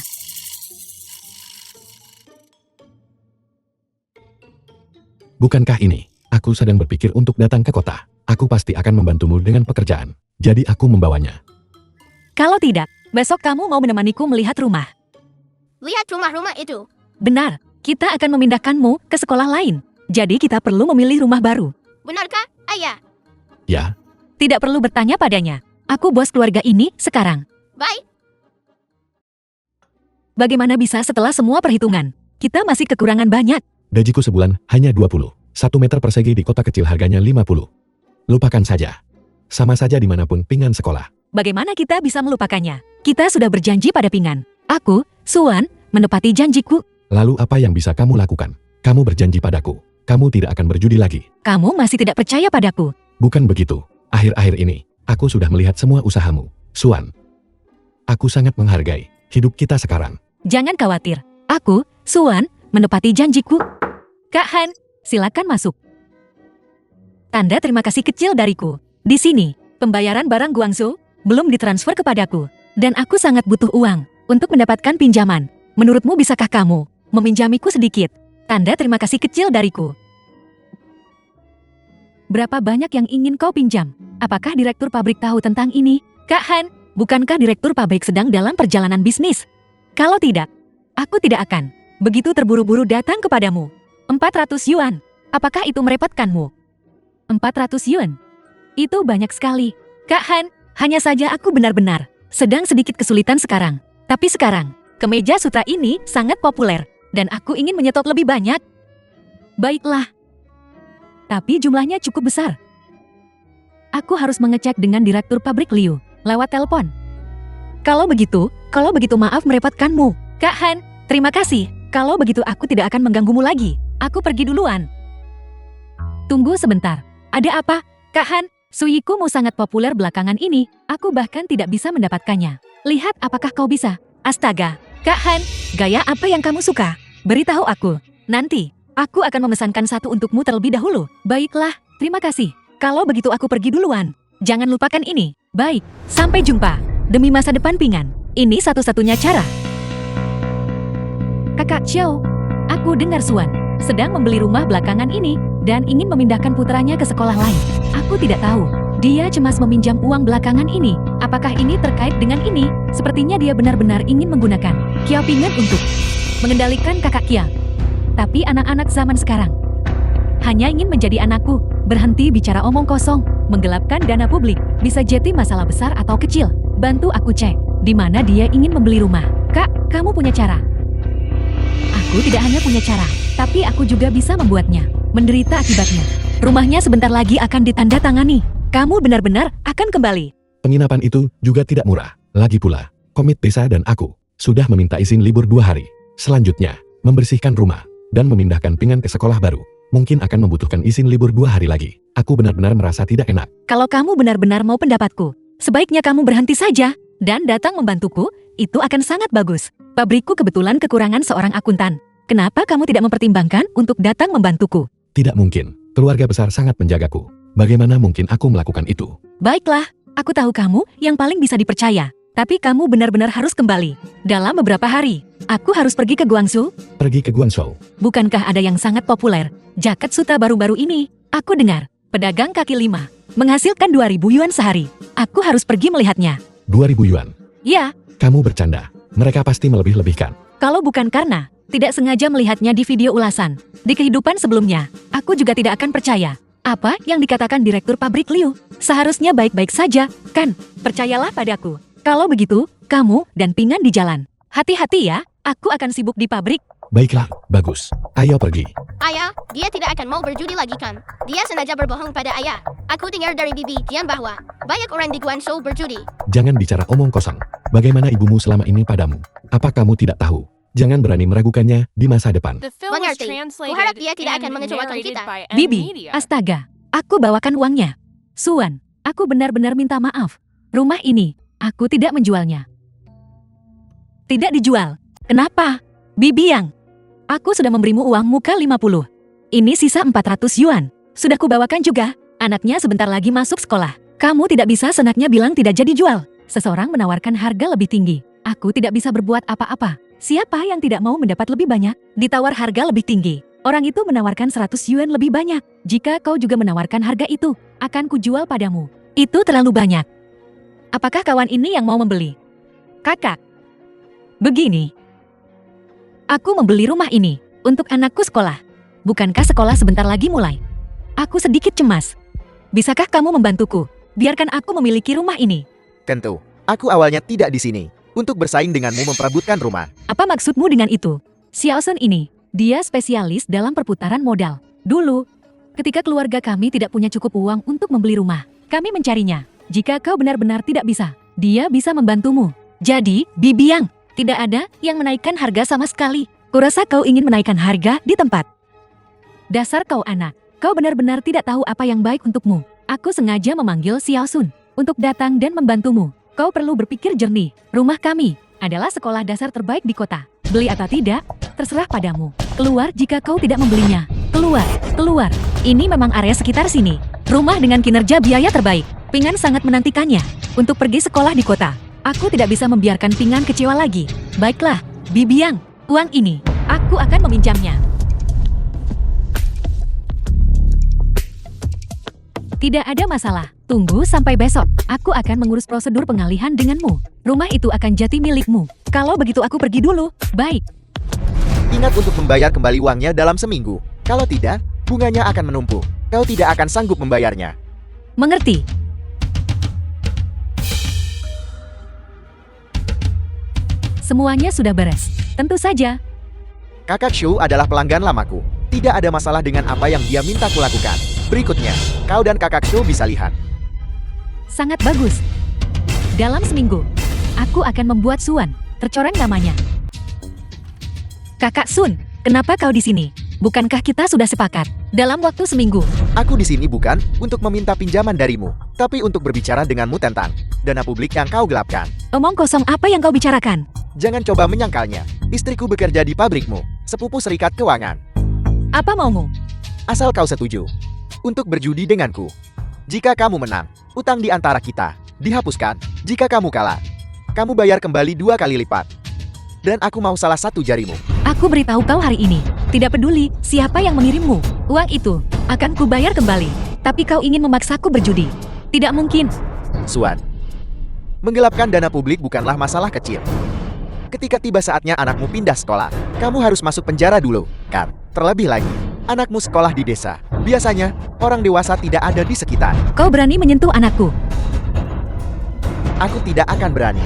Speaker 1: Bukankah ini? Aku sedang berpikir untuk datang ke kota. Aku pasti akan membantumu dengan pekerjaan. Jadi aku membawanya.
Speaker 2: Kalau tidak, besok kamu mau menemaniku melihat rumah.
Speaker 4: Lihat rumah-rumah itu.
Speaker 2: Benar, kita akan memindahkanmu ke sekolah lain. Jadi kita perlu memilih rumah baru.
Speaker 4: Benarkah, Ayah?
Speaker 1: Ya,
Speaker 2: Tidak perlu bertanya padanya. Aku bos keluarga ini sekarang.
Speaker 4: Baik.
Speaker 2: Bagaimana bisa setelah semua perhitungan? Kita masih kekurangan banyak.
Speaker 1: gajiku sebulan hanya 20. 1 meter persegi di kota kecil harganya 50. Lupakan saja. Sama saja dimanapun Pingan sekolah.
Speaker 2: Bagaimana kita bisa melupakannya? Kita sudah berjanji pada Pingan. Aku, Suan, menepati janjiku.
Speaker 1: Lalu apa yang bisa kamu lakukan? Kamu berjanji padaku. Kamu tidak akan berjudi lagi.
Speaker 2: Kamu masih tidak percaya padaku.
Speaker 1: Bukan begitu. Akhir-akhir ini, aku sudah melihat semua usahamu. Suan. Aku sangat menghargai hidup kita sekarang.
Speaker 2: Jangan khawatir. Aku, Suan, menepati janjiku. Kak Han, silakan masuk. Tanda terima kasih kecil dariku. Di sini, pembayaran barang Guangzhou belum ditransfer kepadaku. Dan aku sangat butuh uang untuk mendapatkan pinjaman. Menurutmu bisakah kamu meminjamiku sedikit? Tanda terima kasih kecil dariku. Berapa banyak yang ingin kau pinjam? Apakah direktur pabrik tahu tentang ini? Kak Han, bukankah direktur pabrik sedang dalam perjalanan bisnis? Kalau tidak, aku tidak akan begitu terburu-buru datang kepadamu. 400 yuan. Apakah itu merepotkanmu? 400 yuan? Itu banyak sekali. Kak Han, hanya saja aku benar-benar sedang sedikit kesulitan sekarang. Tapi sekarang, kemeja sutra ini sangat populer. Dan aku ingin menyetop lebih banyak. Baiklah. Tapi jumlahnya cukup besar. Aku harus mengecek dengan direktur pabrik Liu lewat telepon. Kalau begitu maaf merepotkanmu. Kak Han, terima kasih. Kalau begitu aku tidak akan mengganggumu lagi. Aku pergi duluan. Tunggu sebentar. Ada apa? Kak Han, Suiku sangat populer belakangan ini. Aku bahkan tidak bisa mendapatkannya. Lihat apakah kau bisa. Astaga. Kak Han, gaya apa yang kamu suka? Beritahu aku. Nanti, aku akan memesankan satu untukmu terlebih dahulu. Baiklah, terima kasih. Kalau begitu aku pergi duluan. Jangan lupakan ini. Baik, sampai jumpa. Demi masa depan Pingan, ini satu-satunya cara. Kakak Xiao, aku dengar Suan sedang membeli rumah belakangan ini dan ingin memindahkan putranya ke sekolah lain. Aku tidak tahu. Dia cemas meminjam uang belakangan ini. Apakah ini terkait dengan ini? Sepertinya dia benar-benar ingin menggunakan Kiao Pingan untuk mengendalikan kakak Kia. Tapi anak-anak zaman sekarang hanya ingin menjadi anakku. Berhenti bicara omong kosong. Menggelapkan dana publik bisa jadi masalah besar atau kecil. Bantu aku cek di mana dia ingin membeli rumah. Kak, kamu punya cara? Aku tidak hanya punya cara, tapi aku juga bisa membuatnya menderita akibatnya. Rumahnya sebentar lagi akan ditandatangani. Kamu benar-benar akan kembali.
Speaker 1: Penginapan itu juga tidak murah. Lagi pula, komit desa dan aku sudah meminta izin libur 2 hari. Selanjutnya, membersihkan rumah dan memindahkan Pingan ke sekolah baru. Mungkin akan membutuhkan izin libur 2 hari lagi. Aku benar-benar merasa tidak enak.
Speaker 2: Kalau kamu benar-benar mau pendapatku, sebaiknya kamu berhenti saja dan datang membantuku, itu akan sangat bagus. Pabrikku kebetulan kekurangan seorang akuntan. Kenapa kamu tidak mempertimbangkan untuk datang membantuku?
Speaker 1: Tidak mungkin. Keluarga besar sangat menjagaku. Bagaimana mungkin aku melakukan itu?
Speaker 2: Baiklah, aku tahu kamu yang paling bisa dipercaya. Tapi kamu benar-benar harus kembali. Dalam beberapa hari, aku harus pergi ke Guangzhou.
Speaker 1: Pergi ke Guangzhou.
Speaker 2: Bukankah ada yang sangat populer? Jaket Suta baru-baru ini. Aku dengar, pedagang kaki lima menghasilkan 2.000 yuan sehari. Aku harus pergi melihatnya.
Speaker 1: 2.000 yuan.
Speaker 2: Ya,
Speaker 1: Kamu bercanda. Mereka pasti melebih-lebihkan.
Speaker 2: kalau bukan karena tidak sengaja melihatnya di video ulasan. Di kehidupan sebelumnya, aku juga tidak akan percaya. Apa yang dikatakan Direktur Pabrik Liu? Seharusnya baik-baik saja, kan? Percayalah padaku. Kalau begitu, kamu dan Pingan di jalan. Hati-hati ya, aku akan sibuk di pabrik.
Speaker 1: Baiklah, bagus. Ayo pergi.
Speaker 4: Ayah, dia tidak akan mau berjudi lagi kan? Dia sengaja berbohong pada ayah. Aku dengar dari bibi Tian bahwa banyak orang di Guangzhou berjudi.
Speaker 1: Jangan bicara omong kosong. Bagaimana ibumu selama ini padamu? Apa kamu tidak tahu? Jangan berani meragukannya di masa depan.
Speaker 5: The film was
Speaker 4: Mengerti.
Speaker 5: translated
Speaker 4: Kuharap dia tidak akan
Speaker 5: and
Speaker 4: mengecewakan
Speaker 5: narrated
Speaker 4: kita.
Speaker 5: by M
Speaker 2: Bibi,
Speaker 5: Media.
Speaker 2: astaga, aku bawakan uangnya. Suan, aku benar-benar minta maaf. Rumah ini, aku tidak menjualnya. Tidak dijual. Kenapa? Bibi Yang, aku sudah memberimu uang muka 50. Ini sisa 400 yuan. Sudah kubawakan juga. Anaknya sebentar lagi masuk sekolah. Kamu tidak bisa senaknya bilang tidak jadi jual. Seseorang menawarkan harga lebih tinggi. Aku tidak bisa berbuat apa-apa. Siapa yang tidak mau mendapat lebih banyak? Ditawar harga lebih tinggi. Orang itu menawarkan 100 yuan lebih banyak. Jika kau juga menawarkan harga itu, akan kujual padamu. Itu terlalu banyak. Apakah kawan ini yang mau membeli? Kakak. Begini. Aku membeli rumah ini untuk anakku sekolah. Bukankah sekolah sebentar lagi mulai? Aku sedikit cemas. Bisakah kamu membantuku? Biarkan aku memiliki rumah ini.
Speaker 3: Tentu, aku awalnya tidak di sini untuk bersaing denganmu memperebutkan rumah.
Speaker 2: Apa maksudmu dengan itu? Xiao Sun ini, dia spesialis dalam perputaran modal. Dulu, ketika keluarga kami tidak punya cukup uang untuk membeli rumah, kami mencarinya. Jika kau benar-benar tidak bisa, dia bisa membantumu. Jadi, Bibi Yang, tidak ada yang menaikkan harga sama sekali. Kurasa kau ingin menaikkan harga di tempat. Dasar kau anak, kau benar-benar tidak tahu apa yang baik untukmu. Aku sengaja memanggil Xiao Sun untuk datang dan membantumu. Kau perlu berpikir jernih. Rumah kami adalah sekolah dasar terbaik di kota. Beli atau tidak, terserah padamu. Keluar jika kau tidak membelinya. Keluar, keluar. Ini memang area sekitar sini. Rumah dengan kinerja biaya terbaik. Pingan sangat menantikannya untuk pergi sekolah di kota. Aku tidak bisa membiarkan Pingan kecewa lagi. Baiklah, Bibi Yang, uang ini, aku akan meminjamnya. Tidak ada masalah. Tunggu sampai besok. Aku akan mengurus prosedur pengalihan denganmu. Rumah itu akan jadi milikmu. Kalau begitu aku pergi dulu. Baik.
Speaker 3: Ingat untuk membayar kembali uangnya dalam seminggu. Kalau tidak, bunganya akan menumpuk. Kau tidak akan sanggup membayarnya.
Speaker 2: Mengerti? Semuanya sudah beres. Tentu saja.
Speaker 3: Kakak Shu adalah pelanggan lamaku. Tidak ada masalah dengan apa yang dia minta kulakukan. Berikutnya, kau dan kakak Shu bisa lihat.
Speaker 2: Sangat bagus. Dalam seminggu, aku akan membuat Suan. Tercoreng namanya. Kakak Sun, kenapa kau di sini? Bukankah kita sudah sepakat? Dalam waktu seminggu.
Speaker 3: Aku di sini bukan untuk meminta pinjaman darimu, tapi untuk berbicara denganmu tentang dana publik yang kau gelapkan.
Speaker 2: Omong kosong apa yang kau bicarakan?
Speaker 3: Jangan coba menyangkalnya. Istriku bekerja di pabrikmu, sepupu serikat keuangan.
Speaker 2: Apa maumu?
Speaker 3: Asal kau setuju untuk berjudi denganku. Jika kamu menang, utang di antara kita dihapuskan. Jika kamu kalah, kamu bayar kembali 2 kali lipat. Dan aku mau salah satu jarimu.
Speaker 2: Aku beritahu kau hari ini. Tidak peduli siapa yang mengirimmu. Uang itu akan kubayar kembali. Tapi kau ingin memaksaku berjudi. Tidak mungkin.
Speaker 3: Suan, menggelapkan dana publik bukanlah masalah kecil. Ketika tiba saatnya anakmu pindah sekolah, kamu harus masuk penjara dulu, kan? Terlebih lagi, anakmu sekolah di desa. Biasanya, orang dewasa tidak ada di sekitar.
Speaker 2: Kau berani menyentuh anakku.
Speaker 3: Aku tidak akan berani.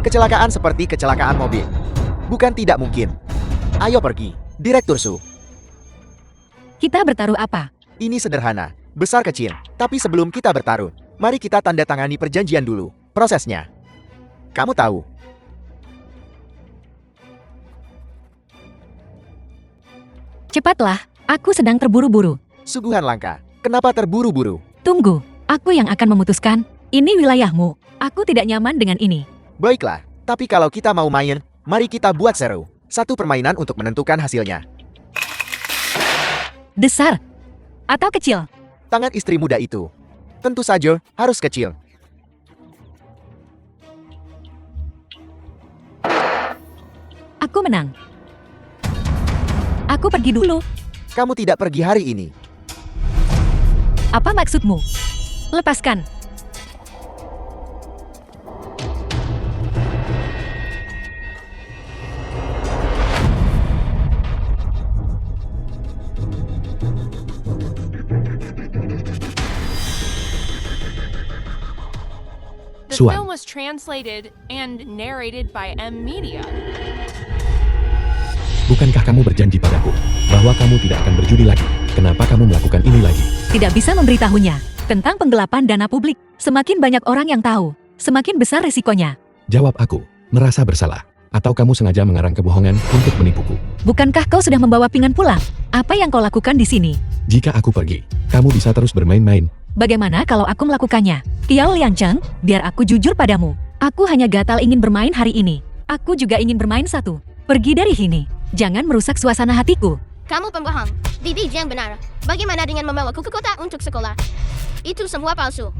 Speaker 3: Kecelakaan seperti kecelakaan mobil. Bukan tidak mungkin. Ayo pergi, Direktur Su.
Speaker 2: Kita bertaruh apa?
Speaker 3: Ini sederhana, besar kecil. Tapi sebelum kita bertarung, mari kita tanda tangani perjanjian dulu. Prosesnya, kamu tahu.
Speaker 2: Cepatlah, Aku sedang terburu-buru.
Speaker 3: Suguhan langka. Kenapa terburu-buru?
Speaker 2: Tunggu, aku yang akan memutuskan. Ini wilayahmu. Aku tidak nyaman dengan ini.
Speaker 3: Baiklah, tapi kalau kita mau main, mari kita buat seru. Satu permainan untuk menentukan hasilnya.
Speaker 2: Besar atau kecil?
Speaker 3: Tangan istri muda itu. Tentu saja, harus kecil.
Speaker 2: Aku menang. Aku pergi dulu.
Speaker 3: Kamu tidak pergi hari ini.
Speaker 2: Apa maksudmu? Lepaskan.
Speaker 5: The
Speaker 1: Suan.
Speaker 5: film was translated and narrated by M Media.
Speaker 1: Bukankah kamu berjanji padaku bahwa kamu tidak akan berjudi lagi? Kenapa kamu melakukan ini lagi?
Speaker 2: Tidak bisa memberitahunya tentang penggelapan dana publik. Semakin banyak orang yang tahu, semakin besar risikonya.
Speaker 1: Jawab aku, merasa bersalah. Atau kamu sengaja mengarang kebohongan untuk menipuku?
Speaker 2: Bukankah kau sudah membawa Pingan pulang? Apa yang kau lakukan di sini?
Speaker 1: Jika aku pergi, kamu bisa terus bermain-main.
Speaker 2: Bagaimana kalau aku melakukannya? Kiao Liancheng, biar aku jujur padamu. Aku hanya gatal ingin bermain hari ini. Aku juga ingin bermain satu. Pergi dari sini. Jangan merusak suasana hatiku.
Speaker 4: Kamu pembohong. Didi yang benar. Bagaimana dengan membawaku ke kota untuk sekolah? Itu semua palsu.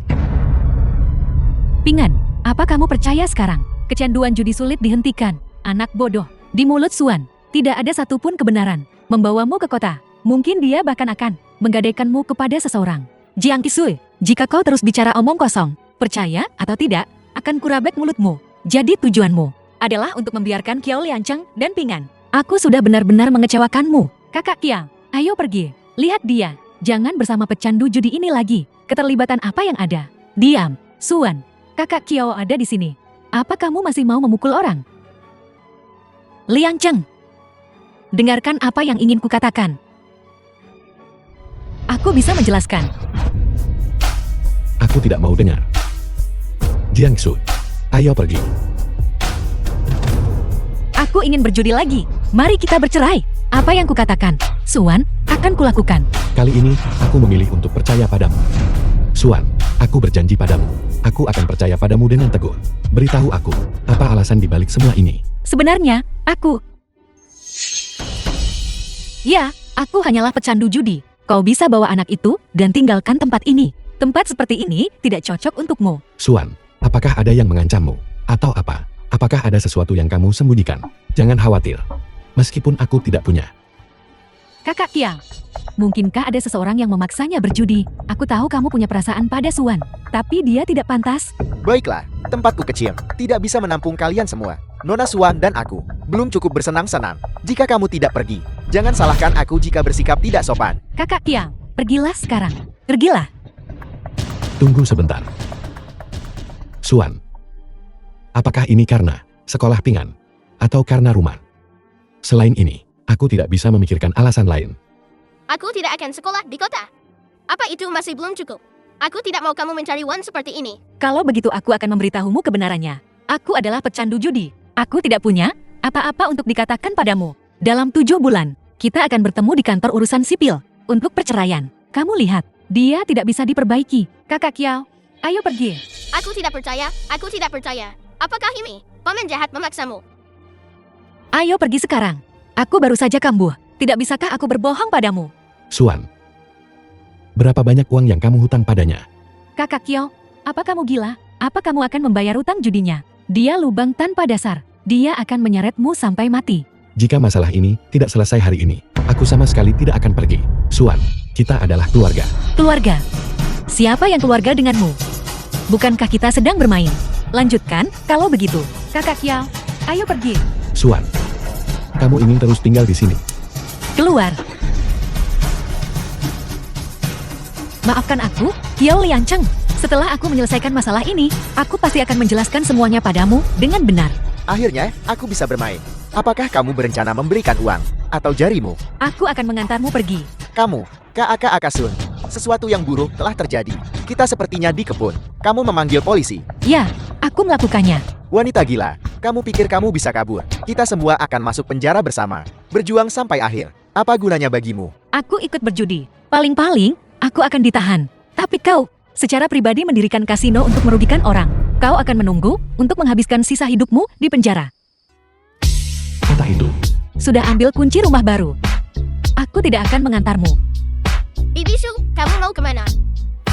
Speaker 2: Pingan, apa kamu percaya sekarang? Kecanduan judi sulit dihentikan. Anak bodoh. Di mulut Suan, tidak ada satupun kebenaran. Membawamu ke kota. Mungkin dia bahkan akan menggadaikanmu kepada seseorang. Jiang Qisui, jika kau terus bicara omong kosong, percaya atau tidak, akan kurabek mulutmu. Jadi tujuanmu adalah untuk membiarkan Kiao Liancheng dan Pingan. Aku sudah benar-benar mengecewakanmu. Kakak Kiao, ayo pergi. Lihat dia. Jangan bersama pecandu judi ini lagi. Keterlibatan apa yang ada? Diam. Suan, kakak Kiao ada di sini. Apa kamu masih mau memukul orang? Liancheng, dengarkan apa yang ingin kukatakan. Aku bisa menjelaskan.
Speaker 1: Aku tidak mau dengar. Jiangsu, ayo pergi.
Speaker 2: Aku ingin berjudi lagi. Mari kita bercerai. Apa yang kukatakan, Suan, akan kulakukan.
Speaker 1: Kali ini, aku memilih untuk percaya padamu. Suan, aku berjanji padamu. Aku akan percaya padamu dengan teguh. Beritahu aku, apa alasan dibalik semua ini?
Speaker 2: Sebenarnya, aku... Ya, aku hanyalah pecandu judi. Kau bisa bawa anak itu dan tinggalkan tempat ini. Tempat seperti ini tidak cocok untukmu.
Speaker 1: Suan, apakah ada yang mengancammu? Atau apa? Apakah ada sesuatu yang kamu sembunyikan? Jangan khawatir. Meskipun aku tidak punya.
Speaker 2: Kakak Kiang, mungkinkah ada seseorang yang memaksanya berjudi? Aku tahu kamu punya perasaan pada Suan, tapi dia tidak pantas.
Speaker 3: Baiklah, tempatku kecil. Tidak bisa menampung kalian semua. Nona Suan dan aku belum cukup bersenang-senang. Jika kamu tidak pergi, jangan salahkan aku jika bersikap tidak sopan.
Speaker 2: Kakak Kiang, pergilah sekarang. Pergilah.
Speaker 1: Tunggu sebentar. Suan, apakah ini karena sekolah Pingan? Atau karena rumah? Selain ini, aku tidak bisa memikirkan alasan lain.
Speaker 4: Aku tidak akan sekolah di kota. Apa itu masih belum cukup? Aku tidak mau kamu mencari uang seperti ini.
Speaker 2: Kalau begitu aku akan memberitahumu kebenarannya. Aku adalah pecandu judi. Aku tidak punya apa-apa untuk dikatakan padamu. Dalam 7 bulan, kita akan bertemu di kantor urusan sipil untuk perceraian. Kamu lihat, dia tidak bisa diperbaiki. Kakak Kiao, ayo pergi.
Speaker 4: Aku tidak percaya. Aku tidak percaya. Apakah ini paman jahat memaksamu?
Speaker 2: Ayo pergi sekarang. Aku baru saja kambuh. Tidak bisakah aku berbohong padamu?
Speaker 1: Suan, berapa banyak uang yang kamu hutang padanya?
Speaker 2: Kakak Kiao, apa kamu gila? Apa kamu akan membayar utang judinya? Dia lubang tanpa dasar. Dia akan menyeretmu sampai mati.
Speaker 1: Jika masalah ini tidak selesai hari ini, aku sama sekali tidak akan pergi. Suan, kita adalah keluarga.
Speaker 2: Keluarga? Siapa yang keluarga denganmu? Bukankah kita sedang bermain? Lanjutkan, kalau begitu. Kakak Kiao, ayo pergi.
Speaker 1: Suan, kamu ingin terus tinggal di sini?
Speaker 2: Keluar. Maafkan aku, Kiao Liancheng. Setelah aku menyelesaikan masalah ini, aku pasti akan menjelaskan semuanya padamu dengan benar.
Speaker 3: Akhirnya, aku bisa bermain. Apakah kamu berencana memberikan uang? Atau jarimu?
Speaker 2: Aku akan mengantarmu pergi.
Speaker 3: Kamu, Kak Akasun. Sesuatu yang buruk telah terjadi. Kita sepertinya di kebun. Kamu memanggil polisi.
Speaker 2: Ya, aku melakukannya.
Speaker 3: Wanita gila, Kamu pikir kamu bisa kabur? Kita semua akan masuk penjara bersama. Berjuang sampai akhir. Apa gunanya bagimu?
Speaker 2: Aku ikut berjudi. Paling-paling, aku akan ditahan. Tapi kau, secara pribadi mendirikan kasino untuk merugikan orang. Kau akan menunggu untuk menghabiskan sisa hidupmu di penjara.
Speaker 1: Kata itu,
Speaker 2: Sudah ambil kunci rumah baru. Aku tidak akan mengantarmu.
Speaker 4: Bibisu, kamu mau kemana?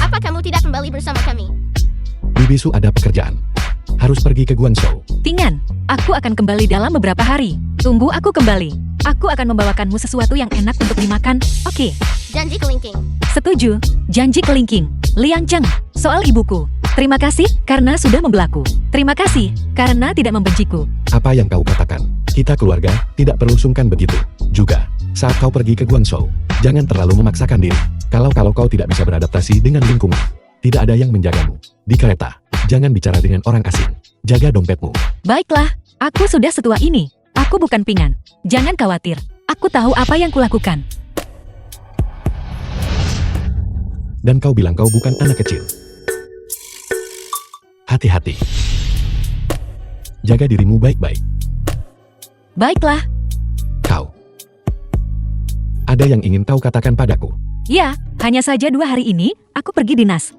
Speaker 4: Apa kamu tidak kembali bersama kami?
Speaker 1: Bibisu ada pekerjaan. Harus pergi ke Guangzhou.
Speaker 2: Tingan, aku akan kembali dalam beberapa hari. Tunggu aku kembali. Aku akan membawakanmu sesuatu yang enak untuk dimakan. Oke,
Speaker 4: Janji kelingking.
Speaker 2: setuju. Janji kelingking. Liang Cheng, soal ibuku. Terima kasih karena sudah membelaku. Terima kasih karena tidak membenciku.
Speaker 1: Apa yang kau katakan? Kita keluarga, tidak perlu sungkan begitu. Juga, saat kau pergi ke Guangzhou, jangan terlalu memaksakan diri. Kalau kau tidak bisa beradaptasi dengan lingkungan, tidak ada yang menjagamu. Di kereta, jangan bicara dengan orang asing. Jaga dompetmu.
Speaker 2: Baiklah, aku sudah setua ini. Aku bukan pingan. Jangan khawatir. Aku tahu apa yang kulakukan.
Speaker 1: Dan kau bilang kau bukan anak kecil. Hati-hati. Jaga dirimu baik-baik.
Speaker 2: Baiklah.
Speaker 1: Kau. Ada yang ingin kau katakan padaku?
Speaker 2: Ya, hanya saja 2 hari ini, aku pergi dinas.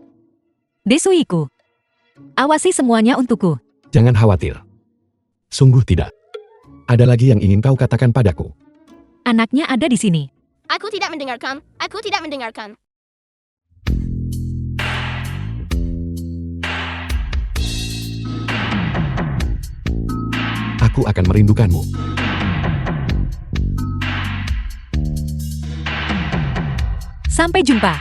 Speaker 2: Desuiku. Awasi semuanya untukku.
Speaker 1: Jangan khawatir. Sungguh tidak. Ada lagi yang ingin kau katakan padaku?
Speaker 2: Anaknya ada di sini.
Speaker 4: Aku tidak mendengarkan. Aku tidak mendengarkan.
Speaker 1: Aku akan merindukanmu.
Speaker 2: Sampai jumpa.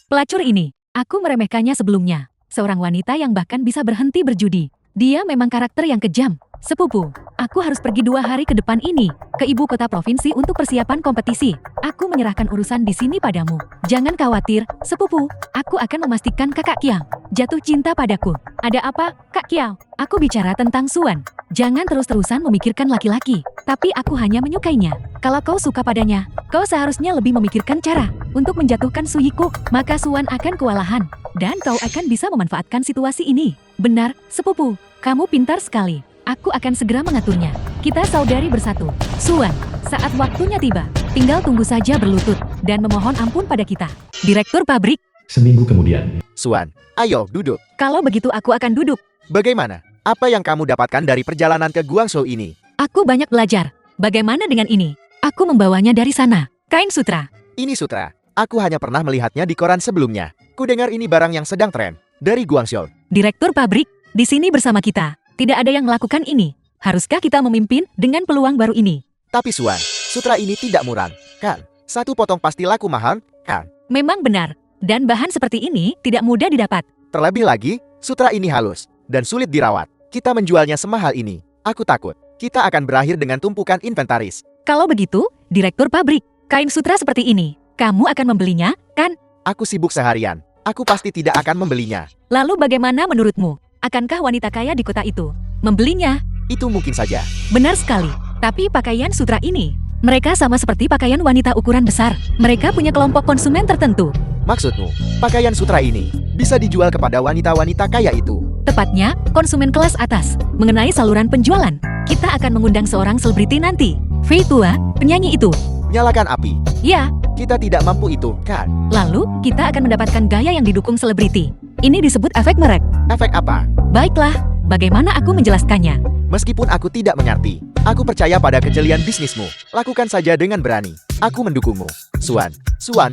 Speaker 2: Pelacur ini, aku meremehkannya sebelumnya. Seorang wanita yang bahkan bisa berhenti berjudi. Dia memang karakter yang kejam. Sepupu, aku harus pergi 2 hari ke depan ini, ke ibu kota provinsi untuk persiapan kompetisi. Aku menyerahkan urusan di sini padamu. Jangan khawatir, sepupu, aku akan memastikan kakak Kiao jatuh cinta padaku. Ada apa, Kak Kiao? Aku bicara tentang Suan. Jangan terus-terusan memikirkan laki-laki, tapi aku hanya menyukainya. Kalau kau suka padanya, kau seharusnya lebih memikirkan cara untuk menjatuhkan Suyiko, maka Suan akan kewalahan, dan kau akan bisa memanfaatkan situasi ini. Benar, sepupu, kamu pintar sekali. Aku akan segera mengaturnya. Kita saudari bersatu. Suan, saat waktunya tiba, tinggal tunggu saja berlutut dan memohon ampun pada kita. Direktur pabrik,
Speaker 1: Seminggu kemudian,
Speaker 3: Suan, ayo duduk.
Speaker 2: kalau begitu aku akan duduk.
Speaker 3: Bagaimana? Apa yang kamu dapatkan dari perjalanan ke Guangzhou ini?
Speaker 2: Aku banyak belajar. Bagaimana dengan ini? Aku membawanya dari sana. Kain sutra.
Speaker 3: Ini sutra. Aku hanya pernah melihatnya di koran sebelumnya. Kudengar ini barang yang sedang tren. Dari Guangzhou.
Speaker 2: Direktur pabrik, di sini bersama kita. Tidak ada yang melakukan ini. Haruskah kita memimpin dengan peluang baru ini?
Speaker 3: Tapi Suan, sutra ini tidak murah, kan? 1 potong pasti laku mahal, kan?
Speaker 2: Memang benar. Dan bahan seperti ini tidak mudah didapat.
Speaker 3: Terlebih lagi, sutra ini halus dan sulit dirawat. Kita menjualnya semahal ini. Aku takut kita akan berakhir dengan tumpukan inventaris.
Speaker 2: Kalau begitu, direktur pabrik, kain sutra seperti ini, kamu akan membelinya, kan?
Speaker 3: Aku sibuk seharian. Aku pasti tidak akan membelinya.
Speaker 2: Lalu bagaimana menurutmu? Akankah wanita kaya di kota itu membelinya?
Speaker 3: Itu mungkin saja.
Speaker 2: Benar sekali. Tapi pakaian sutra ini, mereka sama seperti pakaian wanita ukuran besar. Mereka punya kelompok konsumen tertentu.
Speaker 3: Maksudmu, pakaian sutra ini bisa dijual kepada wanita-wanita kaya itu?
Speaker 2: Tepatnya, konsumen kelas atas. Mengenai saluran penjualan, kita akan mengundang seorang selebriti nanti. Fei Tua, penyanyi itu.
Speaker 3: Nyalakan api.
Speaker 2: Ya,
Speaker 3: Kita tidak mampu itu, kan?
Speaker 2: lalu kita akan mendapatkan gaya yang didukung selebriti. Ini disebut efek merek.
Speaker 3: Efek apa?
Speaker 2: Baiklah, bagaimana aku menjelaskannya?
Speaker 3: Meskipun aku tidak mengerti, aku percaya pada kejelian bisnismu. Lakukan saja dengan berani. Aku mendukungmu. Suan,